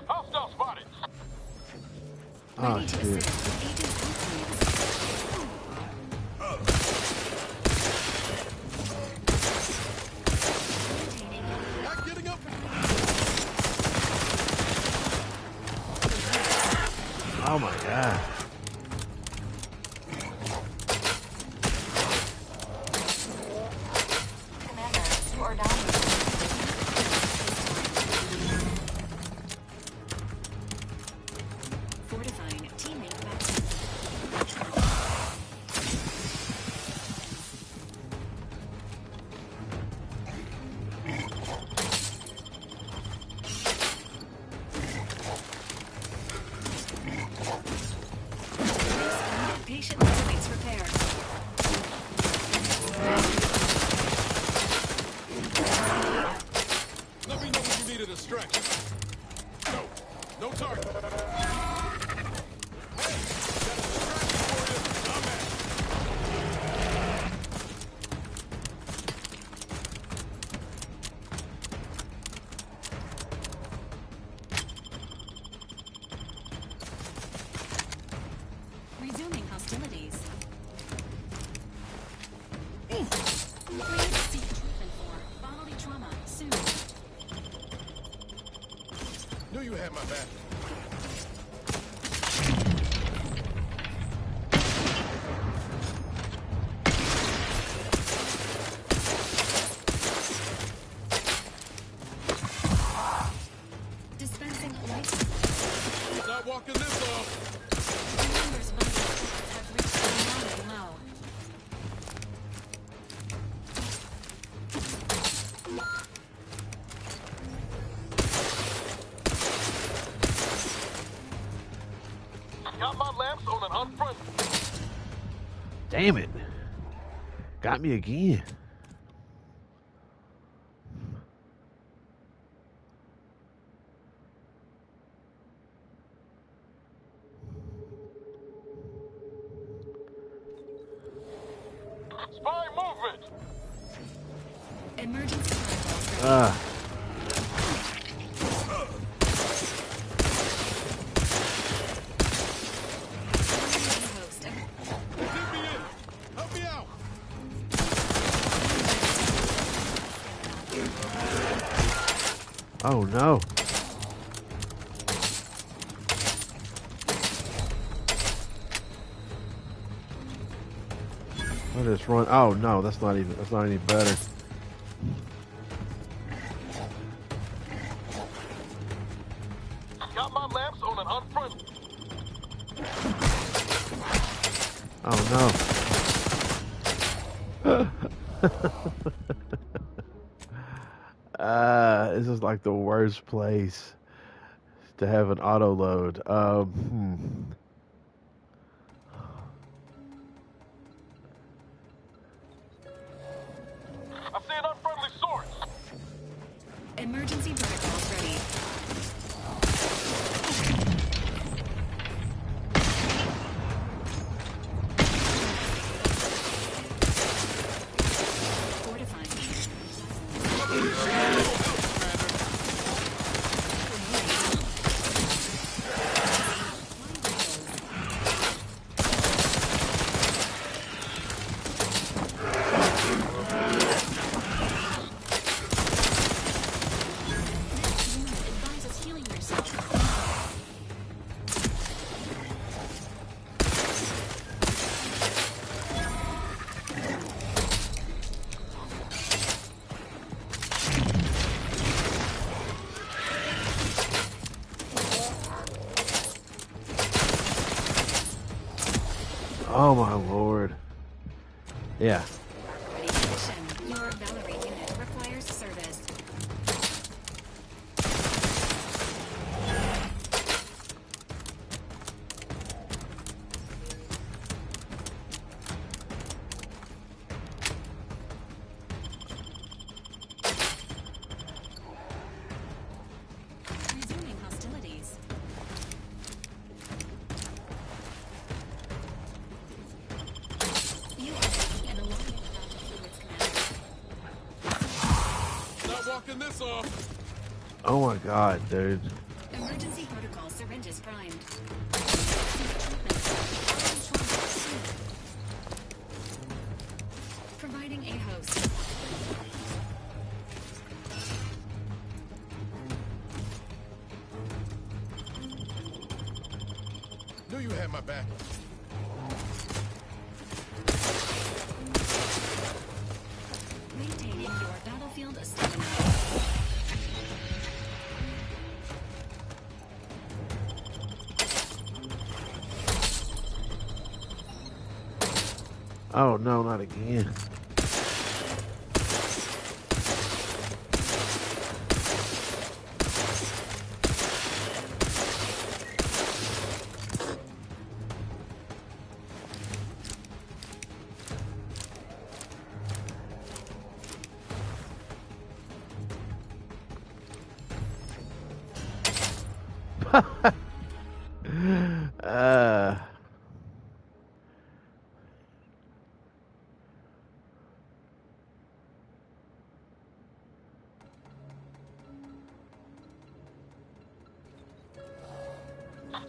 Hostile spotted. Oh shit. Not getting up. Oh my god. Commander, you are down. Fortifying teammate back. Patient awaits repair. Let me know when you need a distraction. No. No target. Hey, got a distraction for you. Dumbass. Resuming hostilities. Please seek treatment for bodily trauma soon. Knew you had my back. Experiencing light. Stop walking this off. Members' vitals have reached an alarming low. Got my lamps on an unfriendly. Damn it. Got me again. Spy movement. Emergency protocols. Help me out. Oh no. I just run. Oh no, that's not any better. Got my lamps on an unfriendly. Oh no. This is like the worst place to have an auto load. I see an unfriendly source. Emergency protocols ready. Oh my lord. Yeah. Ready for mission. Your Valerie unit requires service. Resuming hostilities. You are taking an alarming amount of fluids, Commander. Not walking this off. Oh my god, dude. Emergency protocol syringes primed. Providing a host. Knew you had my back. Maintaining your battlefield stamina. Oh no, not again.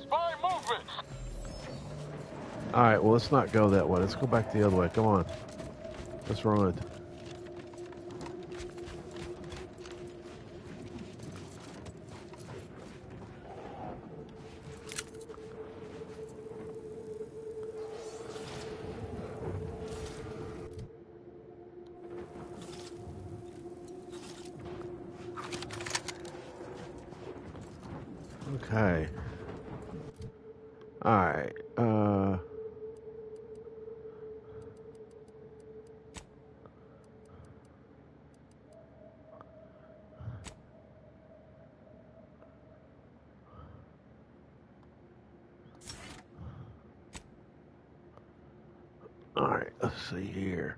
Spy movement. All right, well, let's not go that way. Let's go back the other way. Come on. Let's run. Okay. Alright. Alright, let's see here.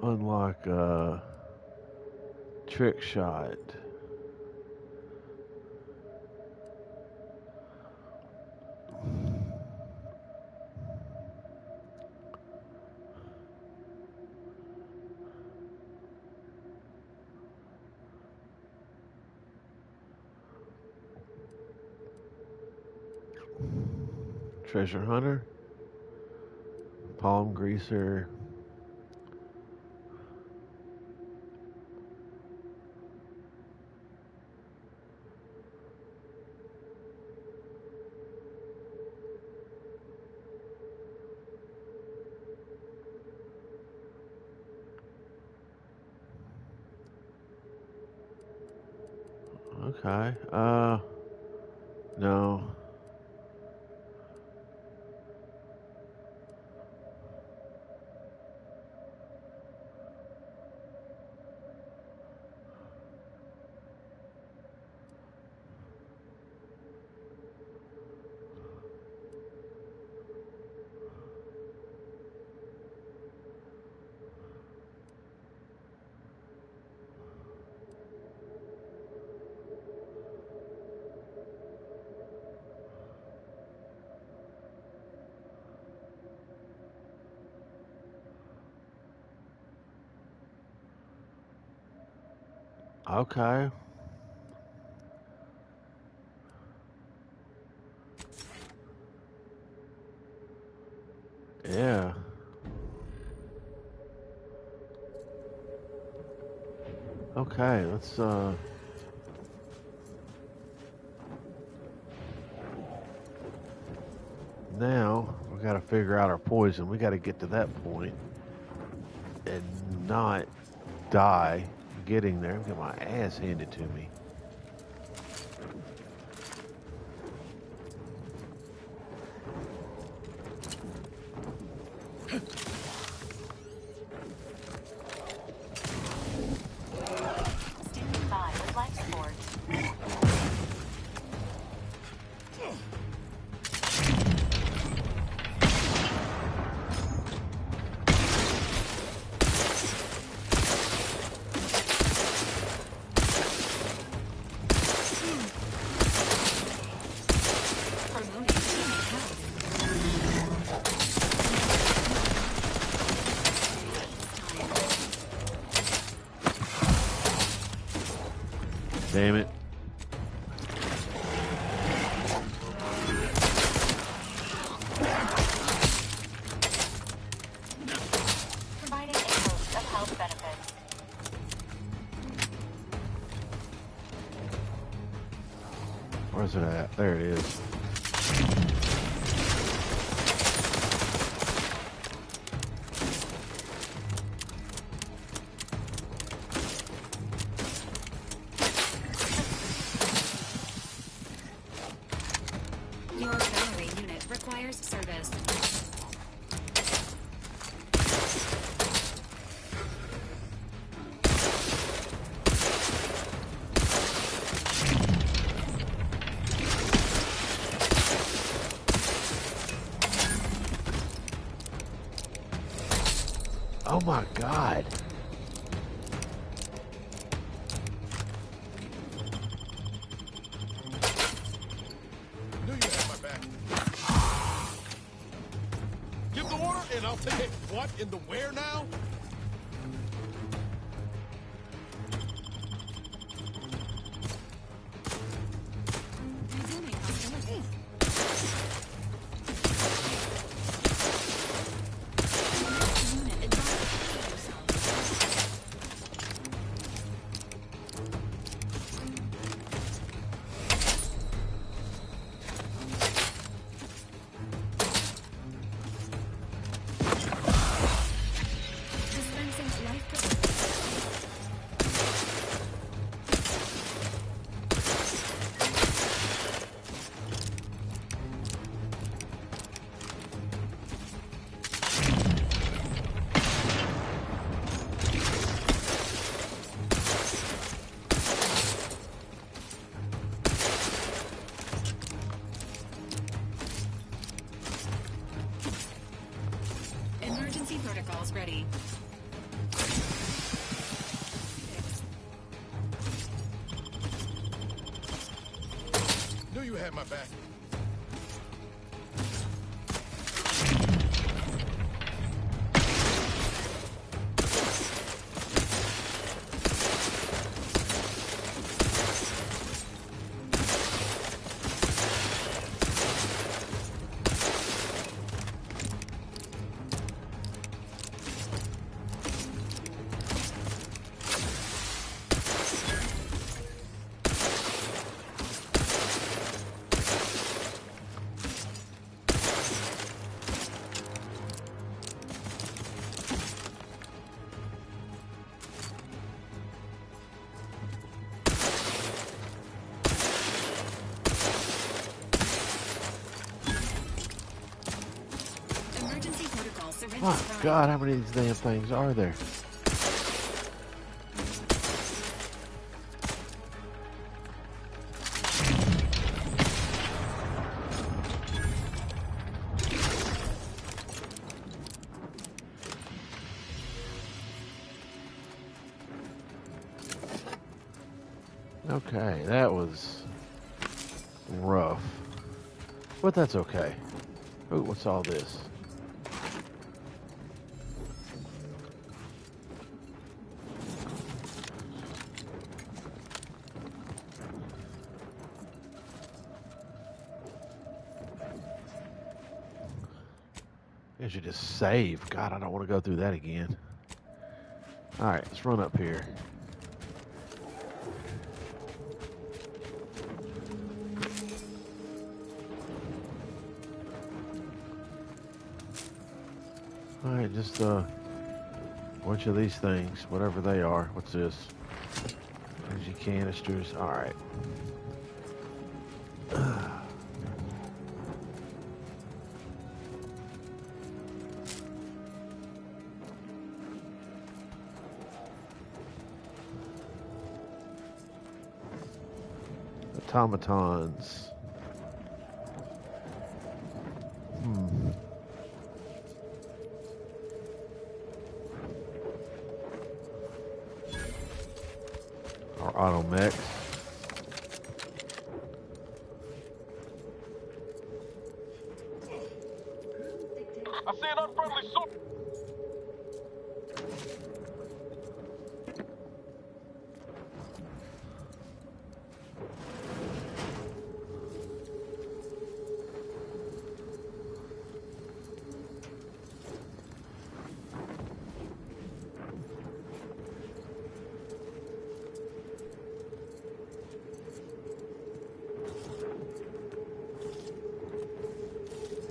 Unlock trick shot. Treasure hunter. Palm greaser. Okay. No. Okay. Yeah. Okay, let's now we got to figure out our poison. We got to get to that point and not die getting there. Get my ass handed to me. Standing by with life support. Damn it. Providing a host of health benefits. Where's it at? There it is. Your battery unit requires service. Oh my God. Knew you had my back. Give the order and I'll take it. What in the where now? Resuming hostility. Unit advised. have my back. Oh God, how many of these damn things are there? Okay, that was rough, but that's okay. Ooh, what's all this? I should just save. God, I don't want to go through that again. Alright, let's run up here. Alright, just a bunch of these things, whatever they are. What's this? Energy canisters. Alright. Automatons. Or automechs. I see an unfriendly soldier.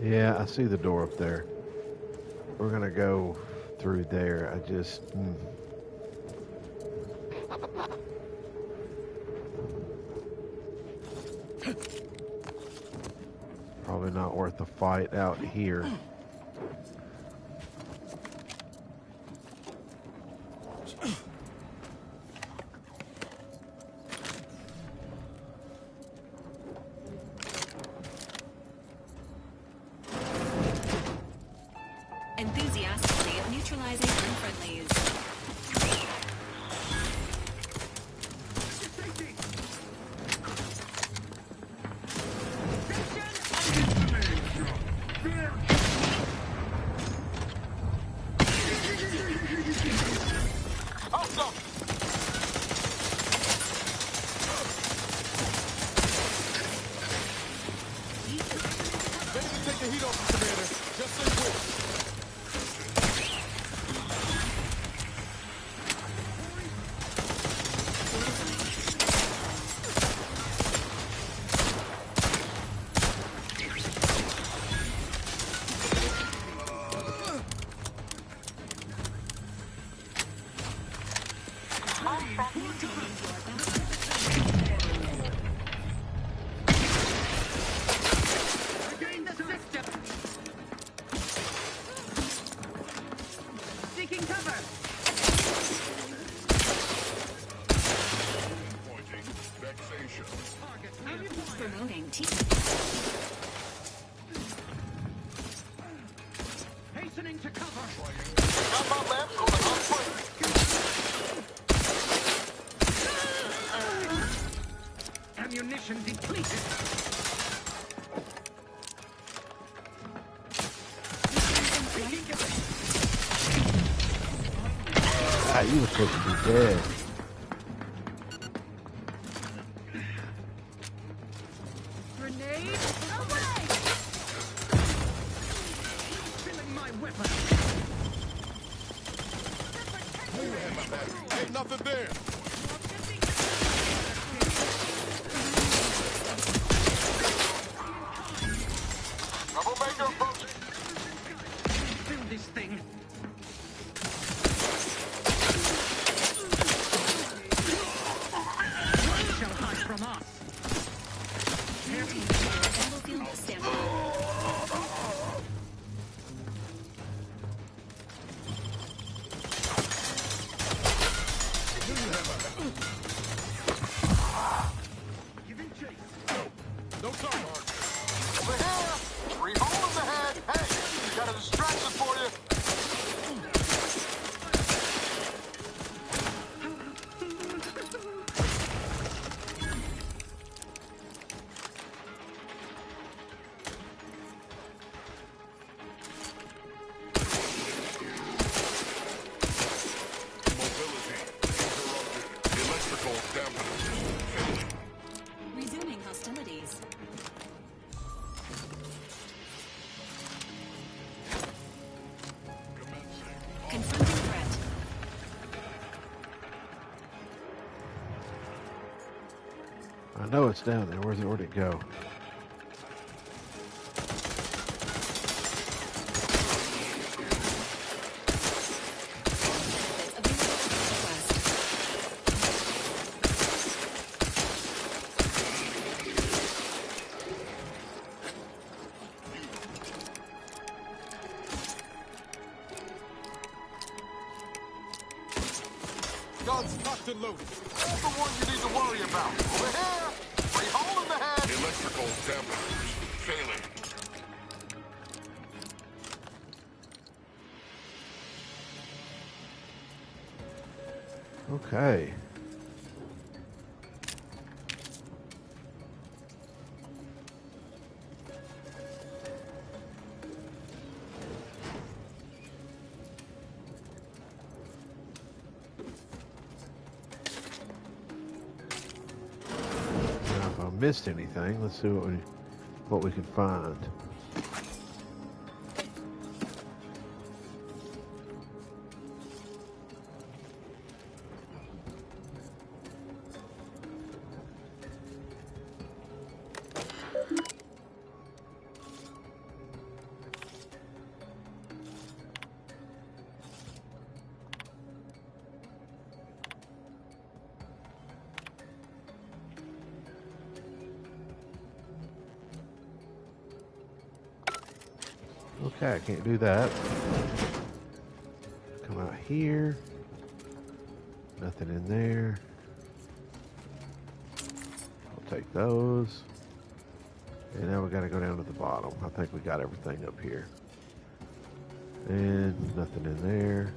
Yeah, I see the door up there. We're gonna go through there. I just... Probably not worth the fight out here. Enthusiastically neutralizing unfriendlies. Take the heat off, Commander. Just so you will. Seeking cover. Promoting team. Hastening to cover. Got my lamps on the hot God, you were supposed to be dead. Grenade away! Filling my weapon. Ain't nothing there. Troublemaker approaching. Fill this thing. What shall hide from us? Battlefield standby. Giving chase. No time. Over here! Three holes ahead! Hey! Got a distraction for you! Mobility interrupted. Electrical damage. Resuming hostilities. Confronting threat. I know it's down there. Where'd it go? Guns locked and loaded. That's the one you need to worry about. Over here! Three hole in the head! Electrical damage. Failing. Okay. Now, if I missed anything, let's see what we can find. Okay, I can't do that. Come out here. Nothing in there. I'll take those. And now we got to go down to the bottom. I think we got everything up here. And nothing in there.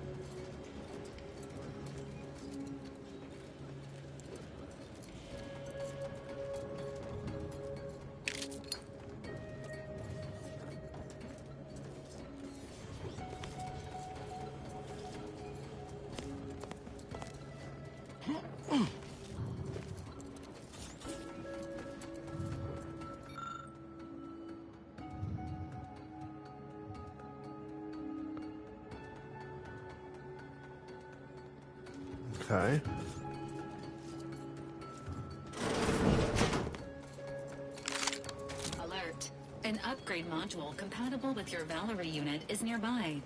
Okay. Alert. An upgrade module compatible with your Valkyrie unit is nearby.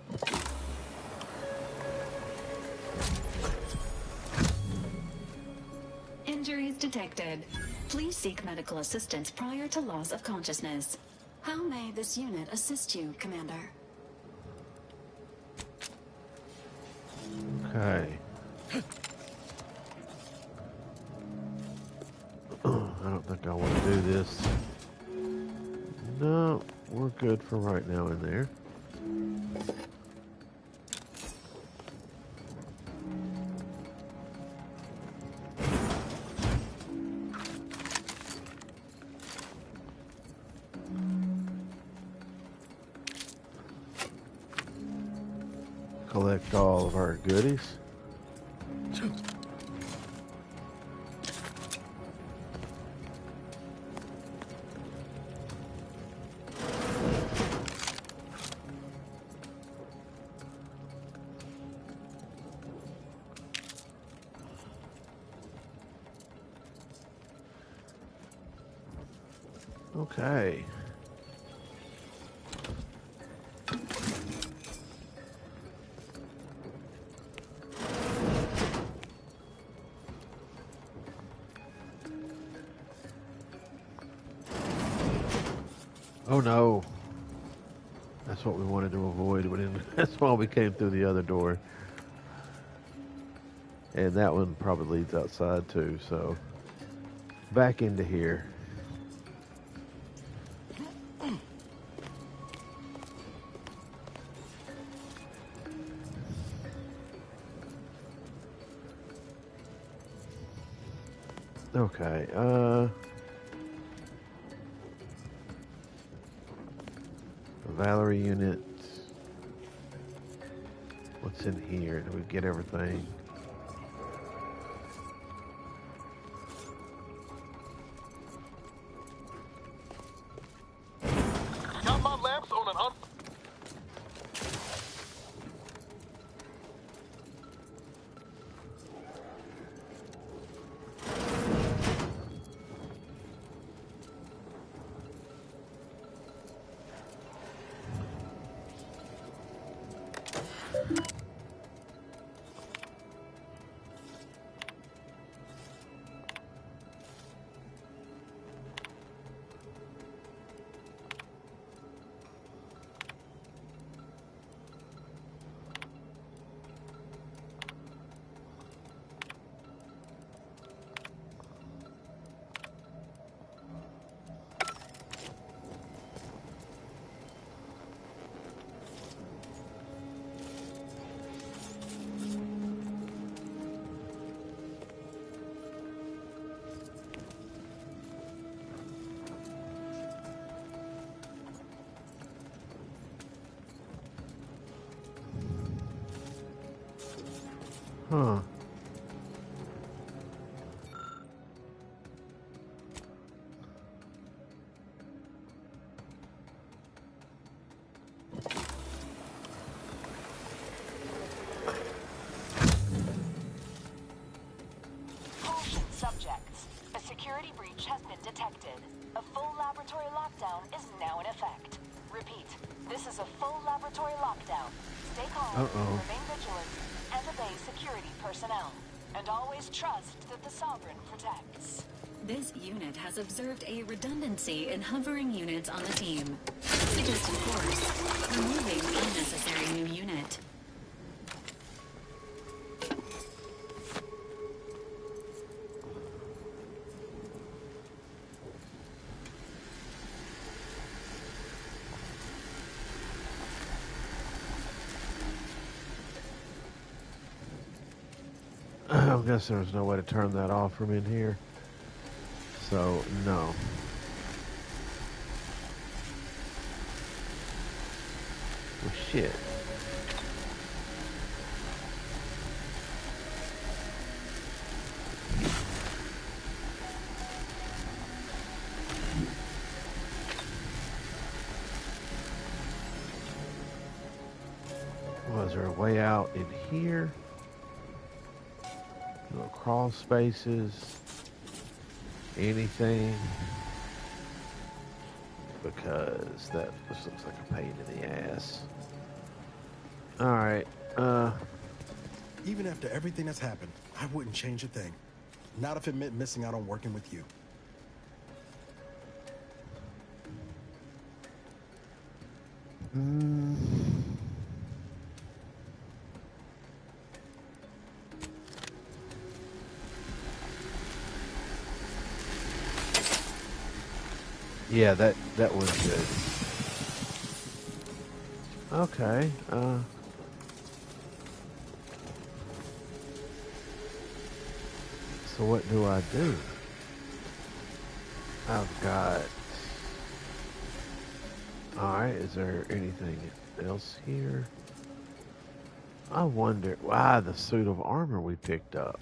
Injuries detected. Please seek medical assistance prior to loss of consciousness. How may this unit assist you, Commander? Okay. I don't think I want to do this. No, we're good for right now in there. Collect all of our goodies. Okay. Oh no. That's what we wanted to avoid. That's why we came through the other door. And that one probably leads outside too, so back into here. Okay, Valerie unit. What's in here? Did we get everything? Got my lamps on an Huh. Caution subjects. A security breach has been detected. A full laboratory lockdown is now in effect. Repeat, this is a full laboratory lockdown. Stay calm, remain vigilant, and obey security personnel. And always trust that the Sovereign protects. This unit has observed a redundancy in hovering units on the team. Suggest, of course, removing unnecessary new unit. I guess there's no way to turn that off from in here. So, no. Well, shit. Was there a way out in here? No crawl spaces, anything, because that just looks like a pain in the ass. All right, Even after everything that's happened, I wouldn't change a thing. Not if it meant missing out on working with you. Yeah, that was good. Okay, so what do I do? I've got... Alright, is there anything else here? I wonder why the suit of armor we picked up.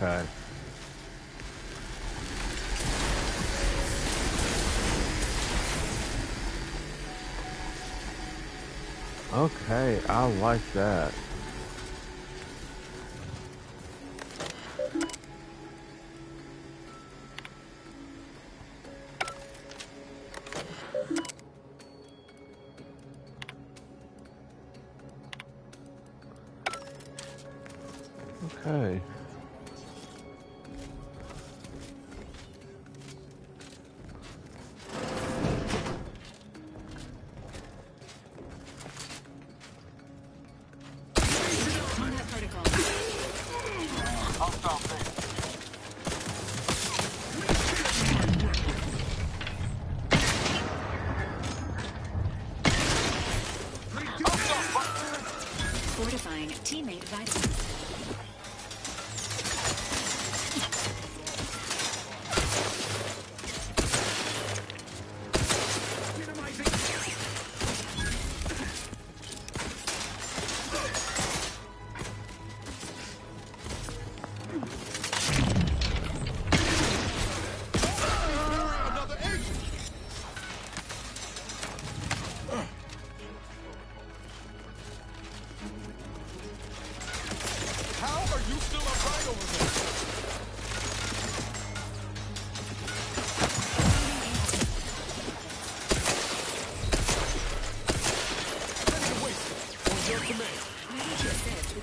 Okay. Okay, I like that. Okay. Fortifying teammate vitamins.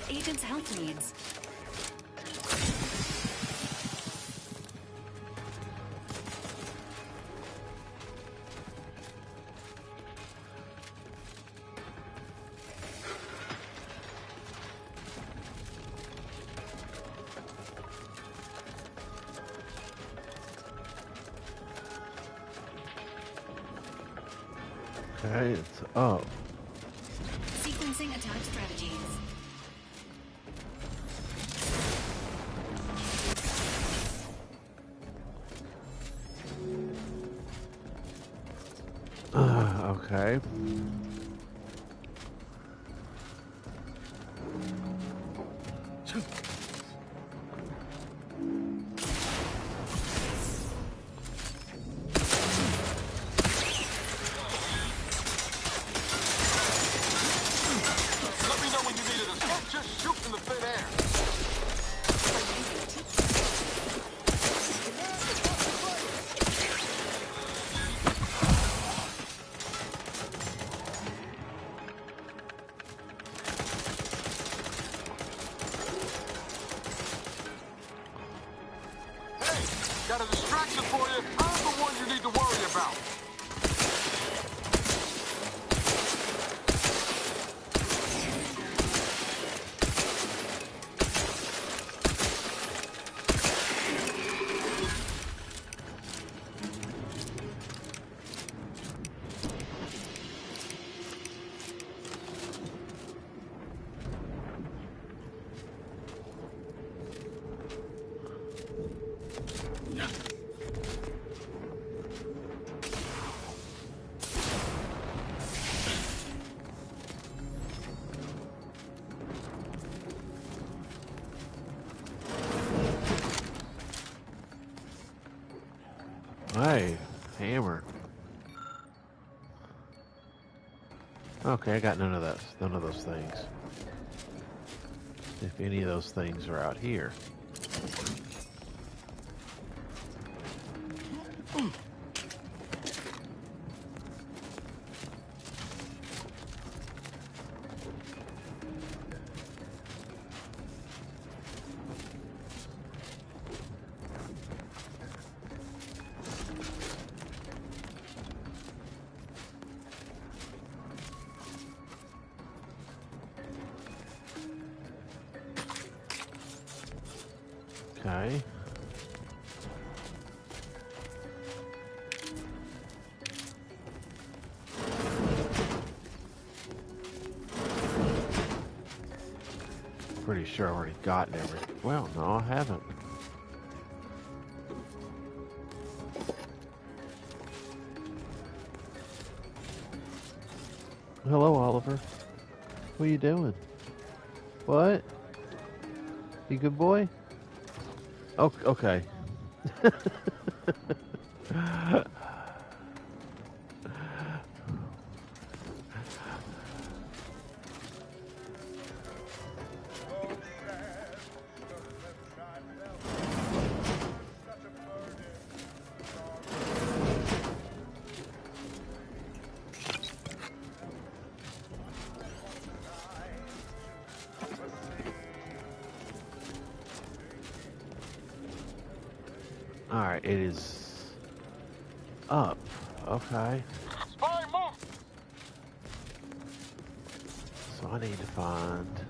Agent's health needs. Okay, it's up. Sequencing attack strategies. Okay. Let me know when you need it. Don't just shoot in the thin air. Hey, got a distraction for you. I'm the one you need to worry about. Hey, hammer. Okay, I got none of those things. If any of those things are out here. Okay. Pretty sure I already gotten everything. Well, no, I haven't. Hello, Oliver. What are you doing? What? You good boy? Oh, okay. Alright, it is up. Okay. Spy, move! So I need to find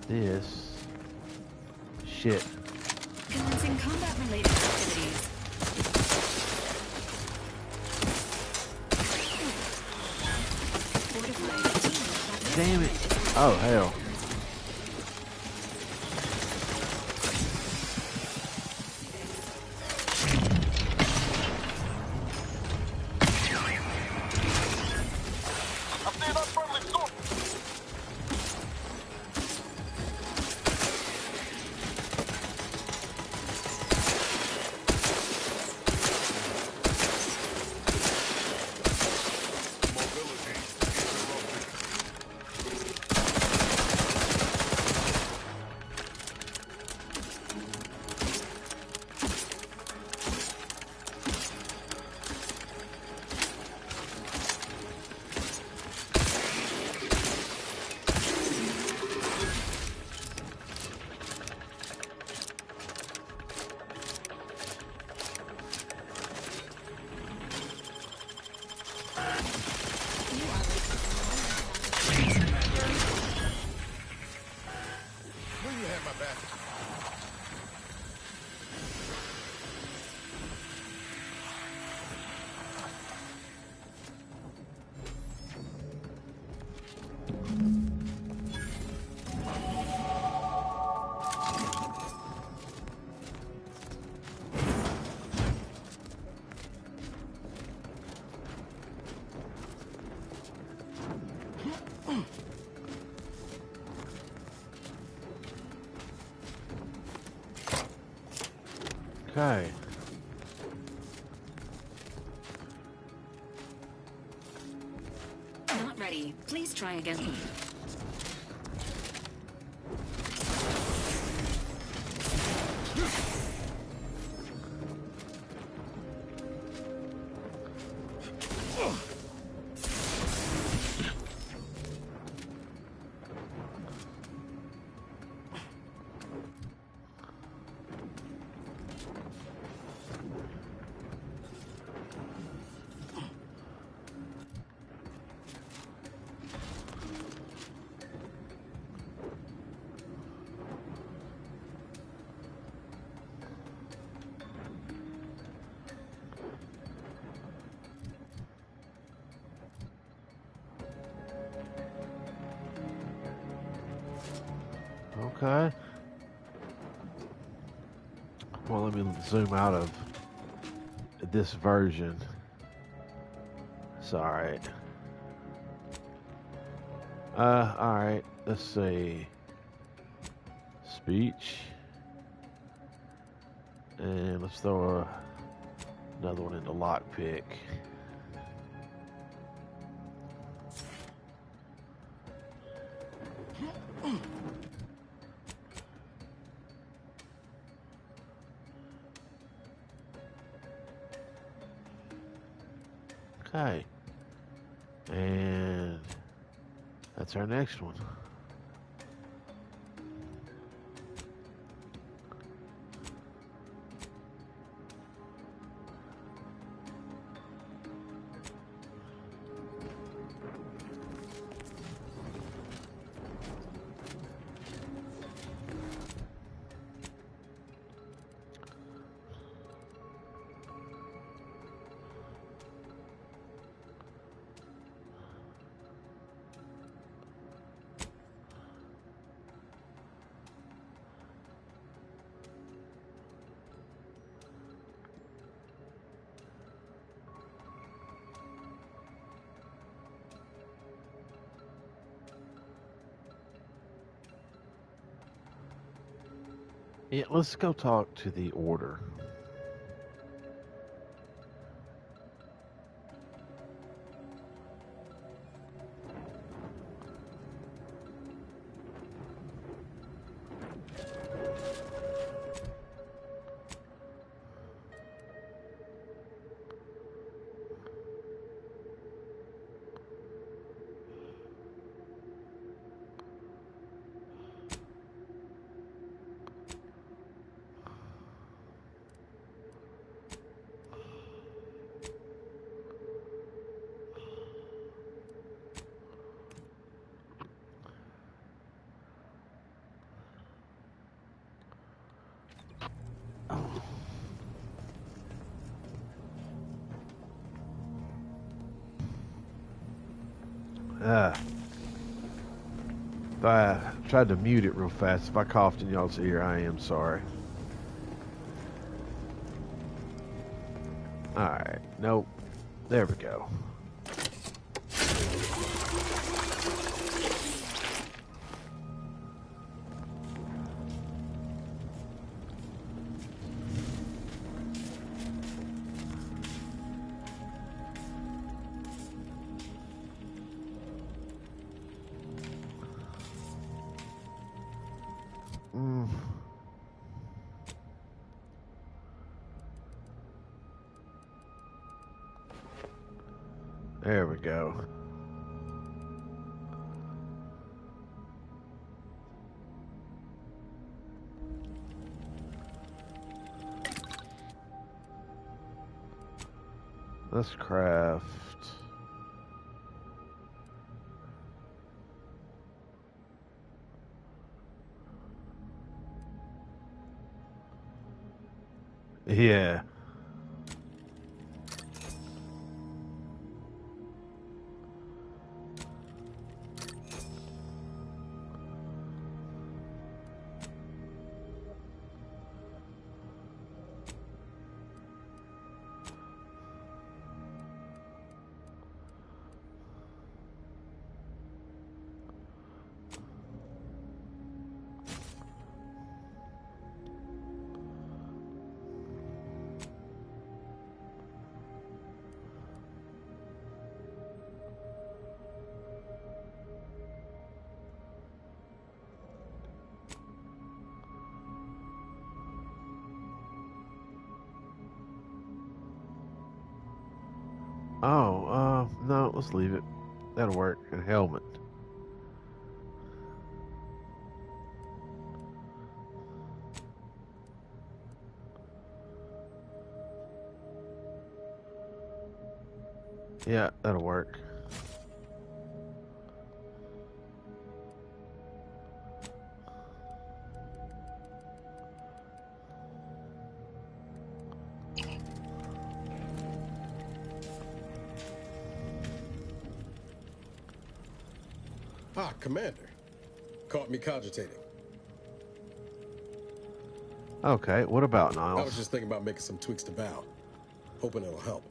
this shit. Commencing combat-related activities. Damn it. Oh, hell. Okay. Not ready. Please try again. Okay. Well, let me zoom out of this version. It's alright. Alright. Let's see. Speech. And let's throw another one into lockpick. Okay. And that's our next one. Yeah, let's go talk to the Order. If I tried to mute it real fast, if I coughed in y'all's ear, I am sorry. Alright, nope. There we go. There we go. Let's craft. Yeah. Oh, no, let's leave it. That'll work. A helmet. Yeah, that'll work. Ah, Commander. Caught me cogitating. Okay, what about Niles? I was just thinking about making some tweaks to Val. Hoping it'll help.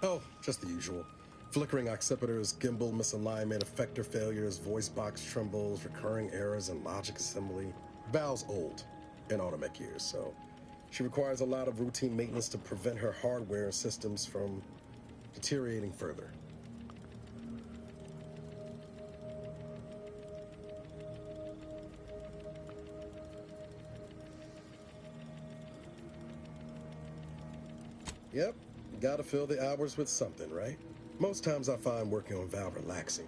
Oh, just the usual. Flickering occipiters, gimbal misalignment, effector failures, voice box trembles, recurring errors in logic assembly. Val's old, in Automech years, so she requires a lot of routine maintenance to prevent her hardware and systems from deteriorating further. Yep, gotta fill the hours with something, right? Most times I find working on Val relaxing,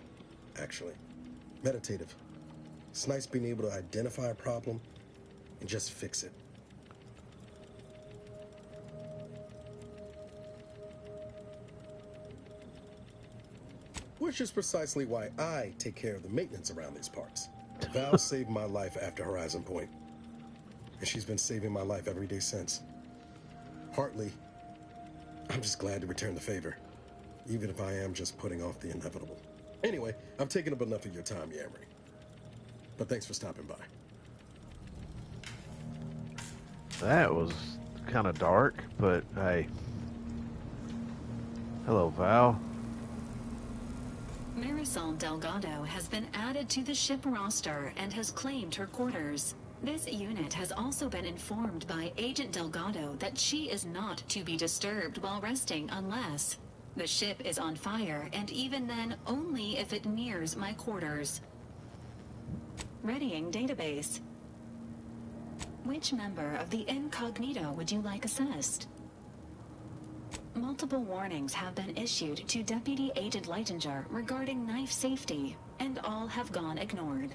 actually. Meditative. It's nice being able to identify a problem and just fix it. Which is precisely why I take care of the maintenance around these parts. Val saved my life after Horizon Point, and she's been saving my life every day since. Partly, I'm just glad to return the favor, even if I am just putting off the inevitable. Anyway, I've taken up enough of your time, Yamri. But thanks for stopping by. That was kind of dark, but hey. Hello, Val. Marisol Delgado has been added to the ship roster and has claimed her quarters. This unit has also been informed by Agent Delgado that she is not to be disturbed while resting unless the ship is on fire, and even then only if it nears my quarters. Readying database. Which member of the Incognito would you like assessed? Multiple warnings have been issued to Deputy Agent Leitinger regarding knife safety, and all have gone ignored.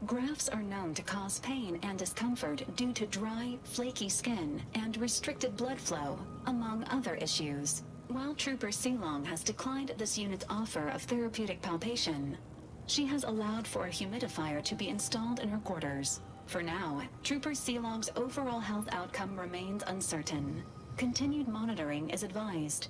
Grafts are known to cause pain and discomfort due to dry, flaky skin and restricted blood flow, among other issues. While Trooper Silong has declined this unit's offer of therapeutic palpation, she has allowed for a humidifier to be installed in her quarters. For now, Trooper Silong's overall health outcome remains uncertain. Continued monitoring is advised.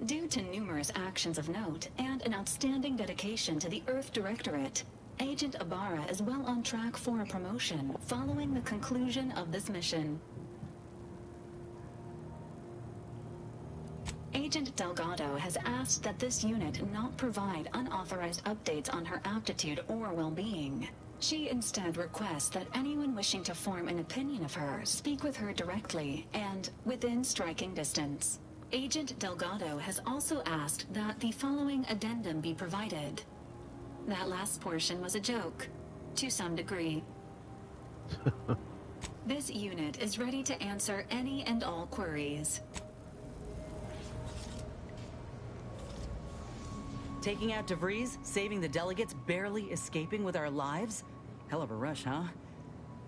Due to numerous actions of note and an outstanding dedication to the Earth Directorate, Agent Ibarra is well on track for a promotion following the conclusion of this mission. Agent Delgado has asked that this unit not provide unauthorized updates on her aptitude or well-being. She instead requests that anyone wishing to form an opinion of her speak with her directly and within striking distance. Agent Delgado has also asked that the following addendum be provided. That last portion was a joke, to some degree. This unit is ready to answer any and all queries. Taking out DeVries, saving the delegates, barely escaping with our lives? Hell of a rush, huh?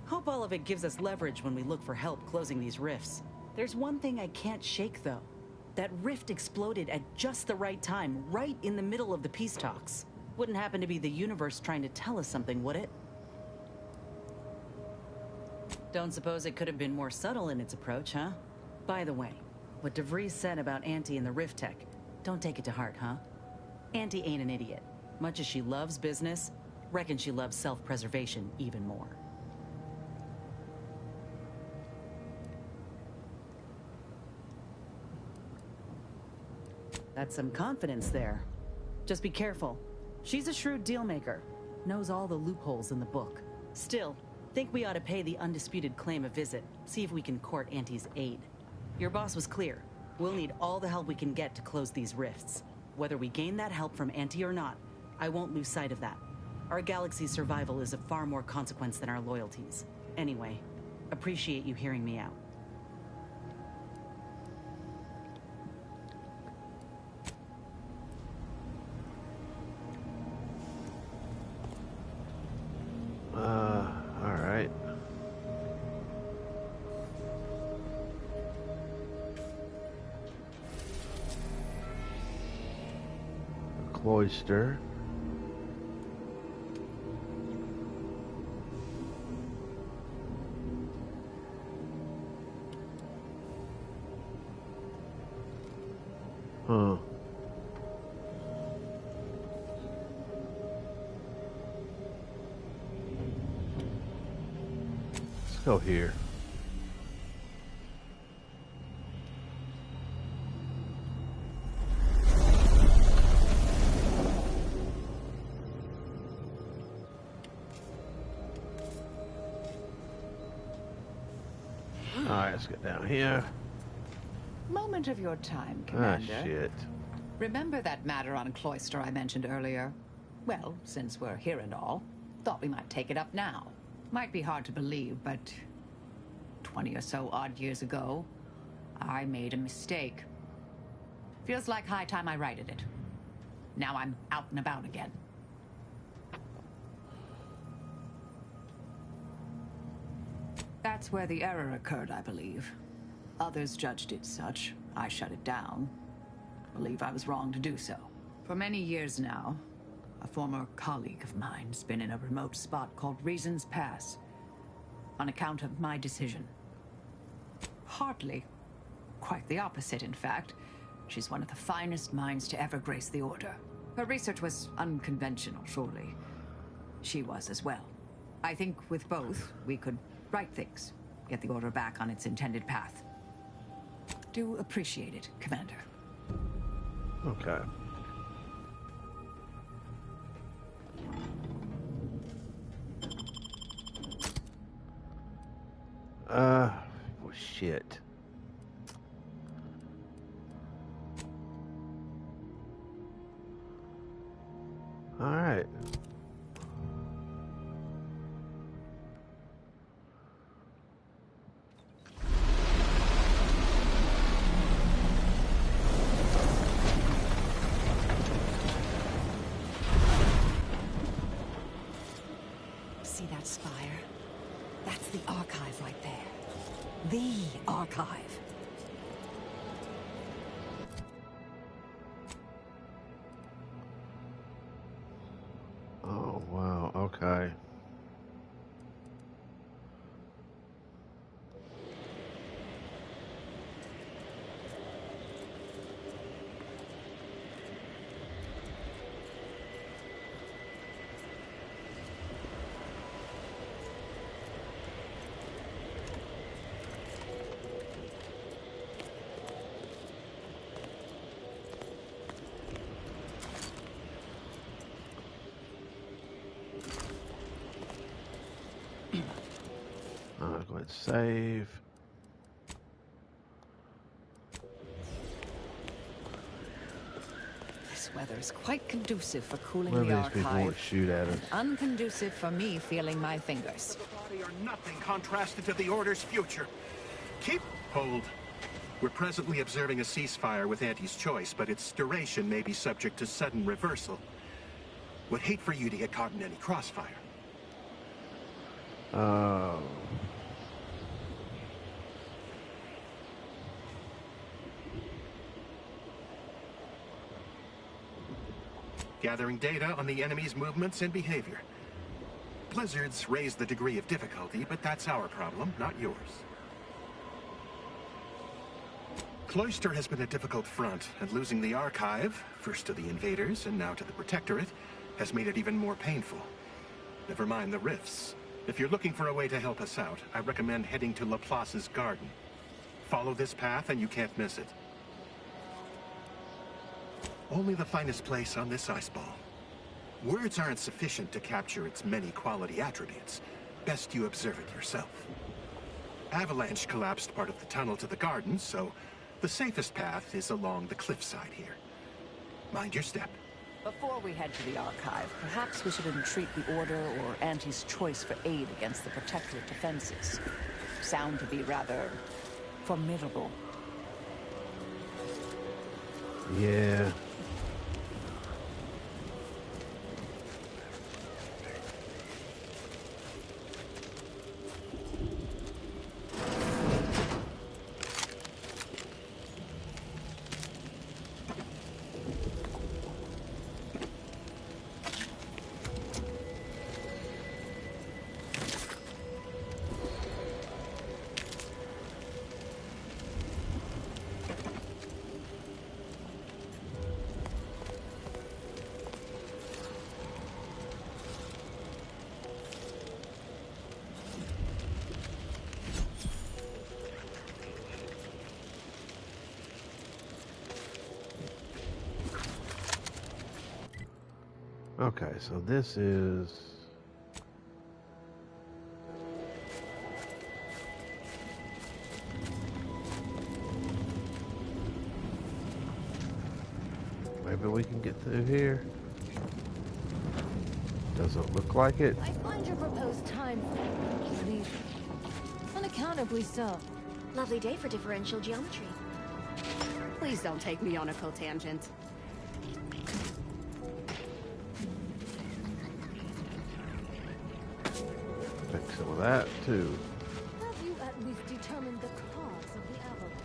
Hope all of it gives us leverage when we look for help closing these rifts. There's one thing I can't shake, though. That rift exploded at just the right time, right in the middle of the peace talks. Wouldn't happen to be the universe trying to tell us something, would it? Don't suppose it could have been more subtle in its approach, huh? By the way, what DeVries said about Auntie and the Rift Tech, don't take it to heart, huh? Auntie ain't an idiot. Much as she loves business, reckon she loves self-preservation even more. That's some confidence there. Just be careful. She's a shrewd deal-maker. Knows all the loopholes in the book. Still, think we ought to pay the undisputed claim a visit. See if we can court Auntie's aid. Your boss was clear. We'll need all the help we can get to close these rifts. Whether we gain that help from Auntie or not, I won't lose sight of that. Our galaxy's survival is of far more consequence than our loyalties. Anyway, appreciate you hearing me out. All right. Cloister. Huh. Let's go here. Alright, let's get down here. Moment of your time, Commander. Ah, shit. Remember that matter on Cloister I mentioned earlier? Well, since we're here and all, thought we might take it up now. Might be hard to believe, but 20 or so odd years ago, I made a mistake. Feels like high time I righted it. Now I'm out and about again. That's where the error occurred, I believe. Others judged it such. I shut it down. Believe I was wrong to do so. For many years now, a former colleague of mine's been in a remote spot called Reasons Pass, on account of my decision. Hardly. Quite the opposite, in fact. She's one of the finest minds to ever grace the Order. Her research was unconventional, truly. She was as well. I think with both, we could right things, get the Order back on its intended path. Do appreciate it, Commander. Okay. Well, shit. All right. See that spire? That's the archive right there. The archive. Oh, wow. Okay. Go ahead and save. This weather is quite conducive for cooling One of the these people archive. won't shoot at us. Unconducive for me feeling my fingers. They are nothing contrasted to the Order's future. Hold. We're presently observing a ceasefire with Auntie's choice, but its duration may be subject to sudden reversal. Would hate for you to get caught in any crossfire. Oh. Gathering data on the enemy's movements and behavior. Blizzards raise the degree of difficulty, but that's our problem, not yours. Cloister has been a difficult front, and losing the Archive, first to the invaders and now to the Protectorate, has made it even more painful. Never mind the rifts. If you're looking for a way to help us out, I recommend heading to Laplace's garden. Follow this path and you can't miss it. Only the finest place on this ice ball. Words aren't sufficient to capture its many quality attributes. Best you observe it yourself. Avalanche collapsed part of the tunnel to the garden, so the safest path is along the cliffside here. Mind your step. Before we head to the archive, perhaps we should entreat the Order or Auntie's choice for aid against the Protectorate defenses. Sound to be rather formidable. Yeah. Okay, so this is... Maybe we can get through here. Doesn't look like it. I find your proposed time leisurely. Unaccountably so. Lovely day for differential geometry. Please don't take me on a cotangent. Fix some of that, too. Have you at least determined the cause of the avalanche?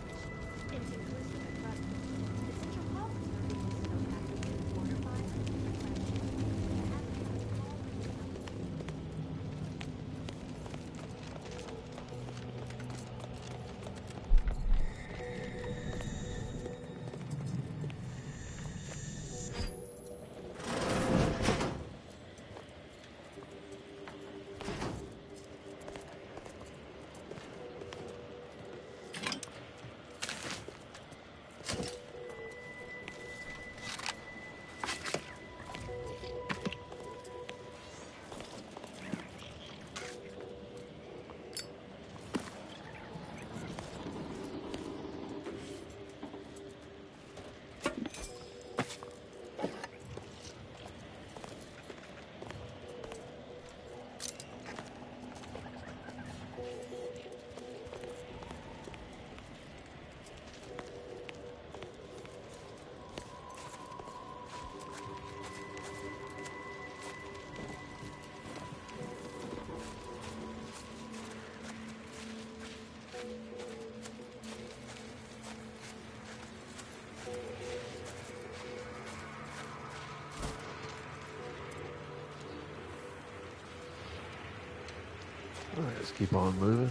Alright, let's keep on moving.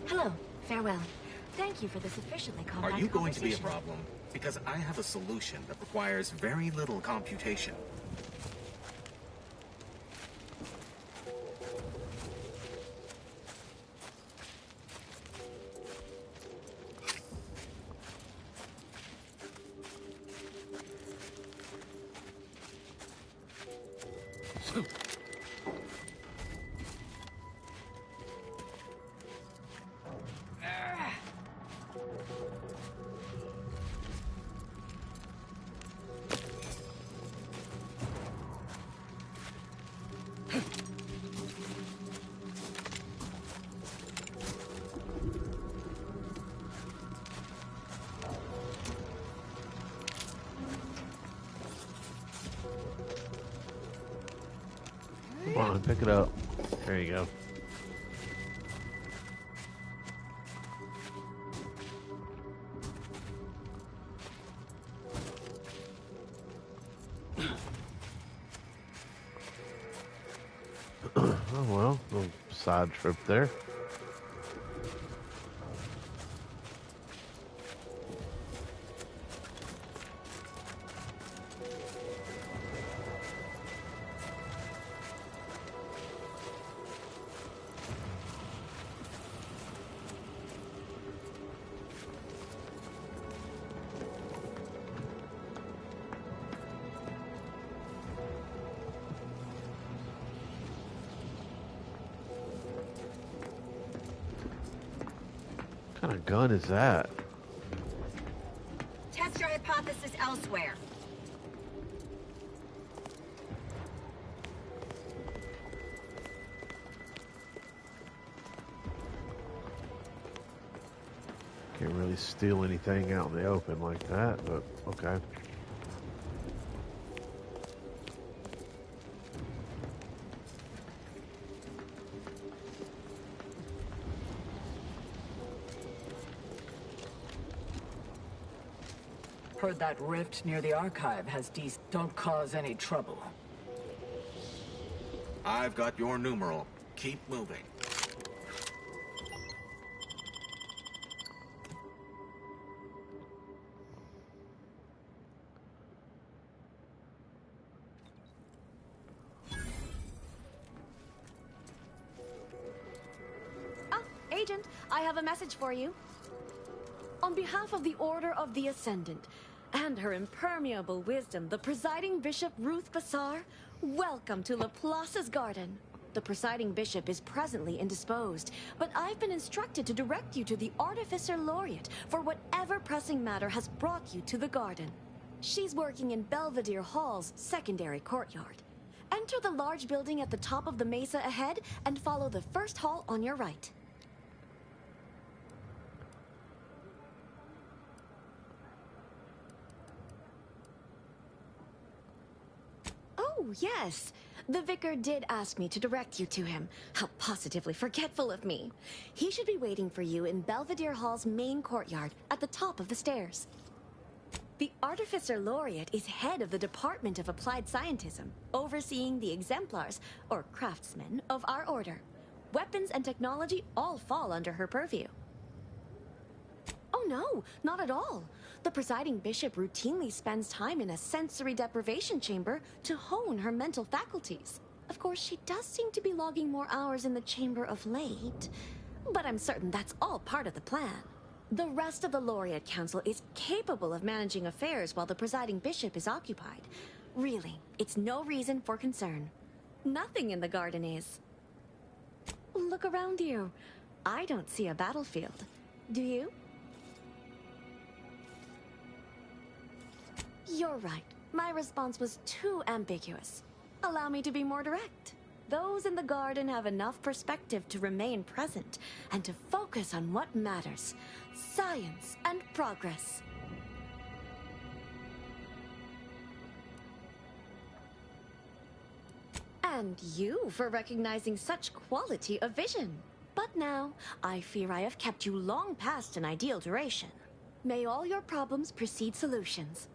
Hello. Farewell. Thank you for this officially compact Are you going to be a conversation. problem? Because I have a solution that requires very little computation. Come on, pick it up. There you go. Oh well, little side trip there. What kind of gun is that? Test your hypothesis elsewhere. Can't really steal anything out in the open like that, but okay. Heard that rift near the archive has Don't cause any trouble. I've got your numeral. Keep moving. Agent, I have a message for you. On behalf of the Order of the Ascendant and her impermeable wisdom, the presiding bishop Ruth Bassar, welcome to Laplace's garden. The presiding bishop is presently indisposed, but I've been instructed to direct you to the Artificer Laureate for whatever pressing matter has brought you to the garden. She's working in Belvedere Hall's secondary courtyard. Enter the large building at the top of the mesa ahead and follow the first hall on your right. Oh, yes. The vicar did ask me to direct you to him. How positively forgetful of me. He should be waiting for you in Belvedere Hall's main courtyard at the top of the stairs. The Artificer Laureate is head of the Department of Applied Scientism, overseeing the exemplars, or craftsmen, of our order. Weapons and technology all fall under her purview. Oh no, not at all. The presiding bishop routinely spends time in a sensory deprivation chamber to hone her mental faculties. Of course, she does seem to be logging more hours in the chamber of late, but I'm certain that's all part of the plan. The rest of the Laureate Council is capable of managing affairs while the presiding bishop is occupied. Really, it's no reason for concern. Nothing in the garden is. Look around you. I don't see a battlefield. Do you? You're right. My response was too ambiguous. Allow me to be more direct. Those in the garden have enough perspective to remain present and to focus on what matters: science and progress. And you for recognizing such quality of vision. But now, I fear I have kept you long past an ideal duration. May all your problems precede solutions.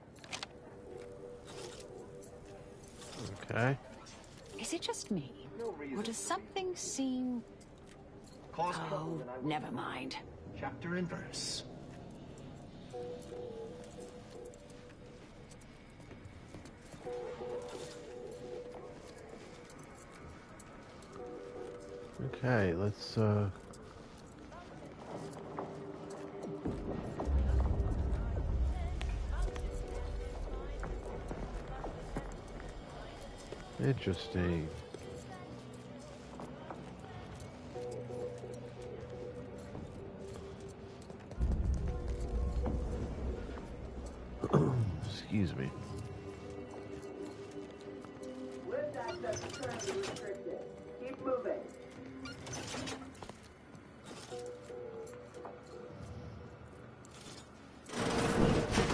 Okay. Is it just me? Or does something seem... Oh, never mind. Chapter and verse. Okay, let's interesting. Excuse me. Lift access is currently restricted. Keep moving.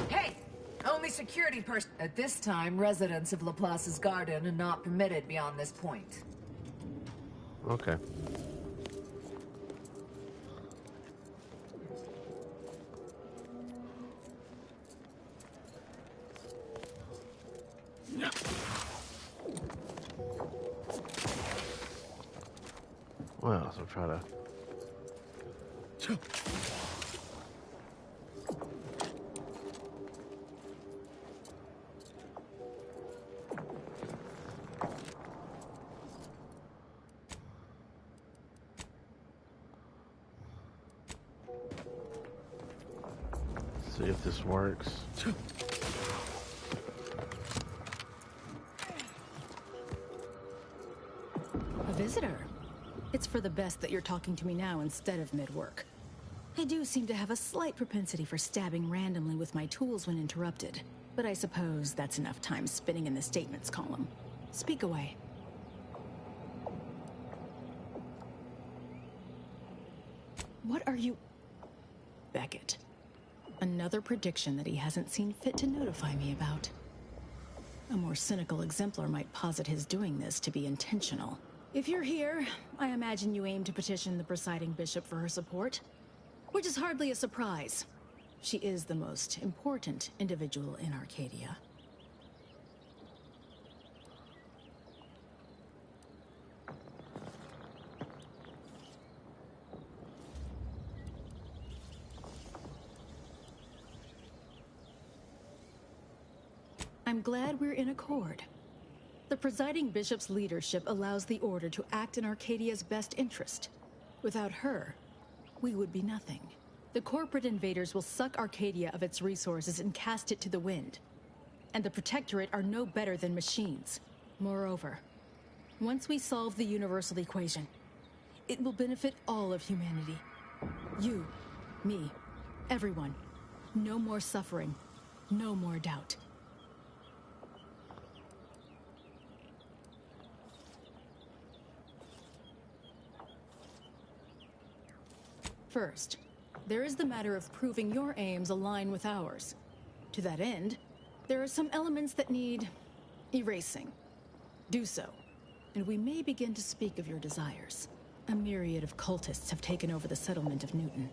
Hey! Only security person. At this time, residents of Laplace's garden are not permitted beyond this point. Okay. Well, so try to... See if this works. A visitor? It's for the best that you're talking to me now instead of mid-work. I do seem to have a slight propensity for stabbing randomly with my tools when interrupted, but I suppose that's enough time spinning in the statements column. Speak away. What are you... Beckett. Another prediction that he hasn't seen fit to notify me about. A more cynical exemplar might posit his doing this to be intentional. If you're here, I imagine you aim to petition the presiding bishop for her support, which is hardly a surprise. She is the most important individual in Arcadia. I'm glad we're in accord. The presiding bishop's leadership allows the Order to act in Arcadia's best interest. Without her, we would be nothing. The corporate invaders will suck Arcadia of its resources and cast it to the wind. And the Protectorate are no better than machines. Moreover, once we solve the universal equation, it will benefit all of humanity. You, me, everyone. No more suffering, no more doubt. First, there is the matter of proving your aims align with ours. To that end, there are some elements that need erasing. Do so, and we may begin to speak of your desires. A myriad of cultists have taken over the settlement of Newton,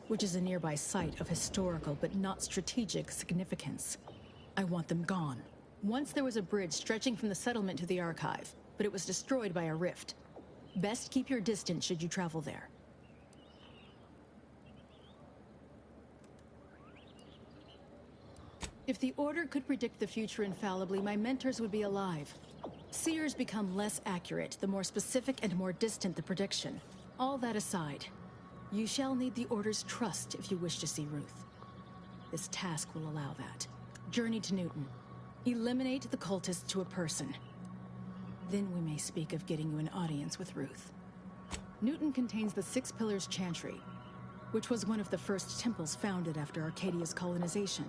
which is a nearby site of historical but not strategic significance. I want them gone. Once there was a bridge stretching from the settlement to the archive, but it was destroyed by a rift. Best keep your distance should you travel there. If the Order could predict the future infallibly, my mentors would be alive. Seers become less accurate the more specific and more distant the prediction. All that aside, you shall need the Order's trust if you wish to see Ruth. This task will allow that. Journey to Newton. Eliminate the cultists to a person. Then we may speak of getting you an audience with Ruth. Newton contains the Six Pillars Chantry, which was one of the first temples founded after Arcadia's colonization.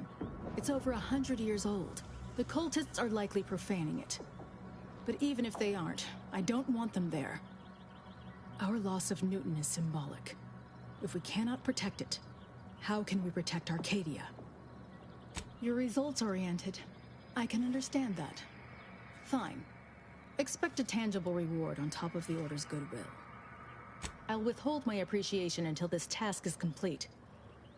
It's over 100 years old. The cultists are likely profaning it. But even if they aren't, I don't want them there. Our loss of Newton is symbolic. If we cannot protect it, how can we protect Arcadia? You're results-oriented. I can understand that. Fine. Expect a tangible reward on top of the Order's goodwill. I'll withhold my appreciation until this task is complete.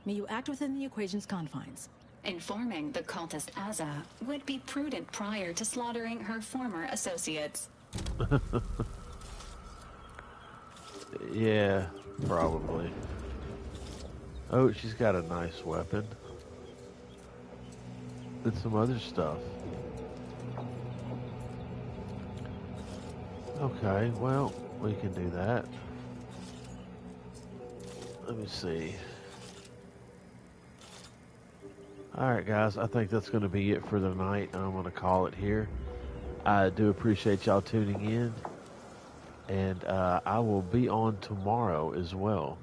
May you act within the equation's confines. Informing the cultist Aza would be prudent prior to slaughtering her former associates. Yeah, probably. Oh, she's got a nice weapon. And some other stuff. Okay, well, we can do that. Let me see. Alright guys, I think that's going to be it for the night. I'm going to call it here. I do appreciate y'all tuning in. And I will be on tomorrow as well.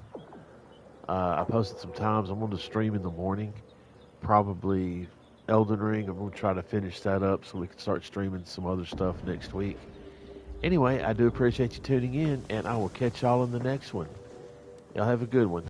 I posted some times. I'm going to stream in the morning. Probably Elden Ring. I'm going to try to finish that up so we can start streaming some other stuff next week. Anyway, I do appreciate you tuning in, and I will catch y'all in the next one. Y'all have a good one.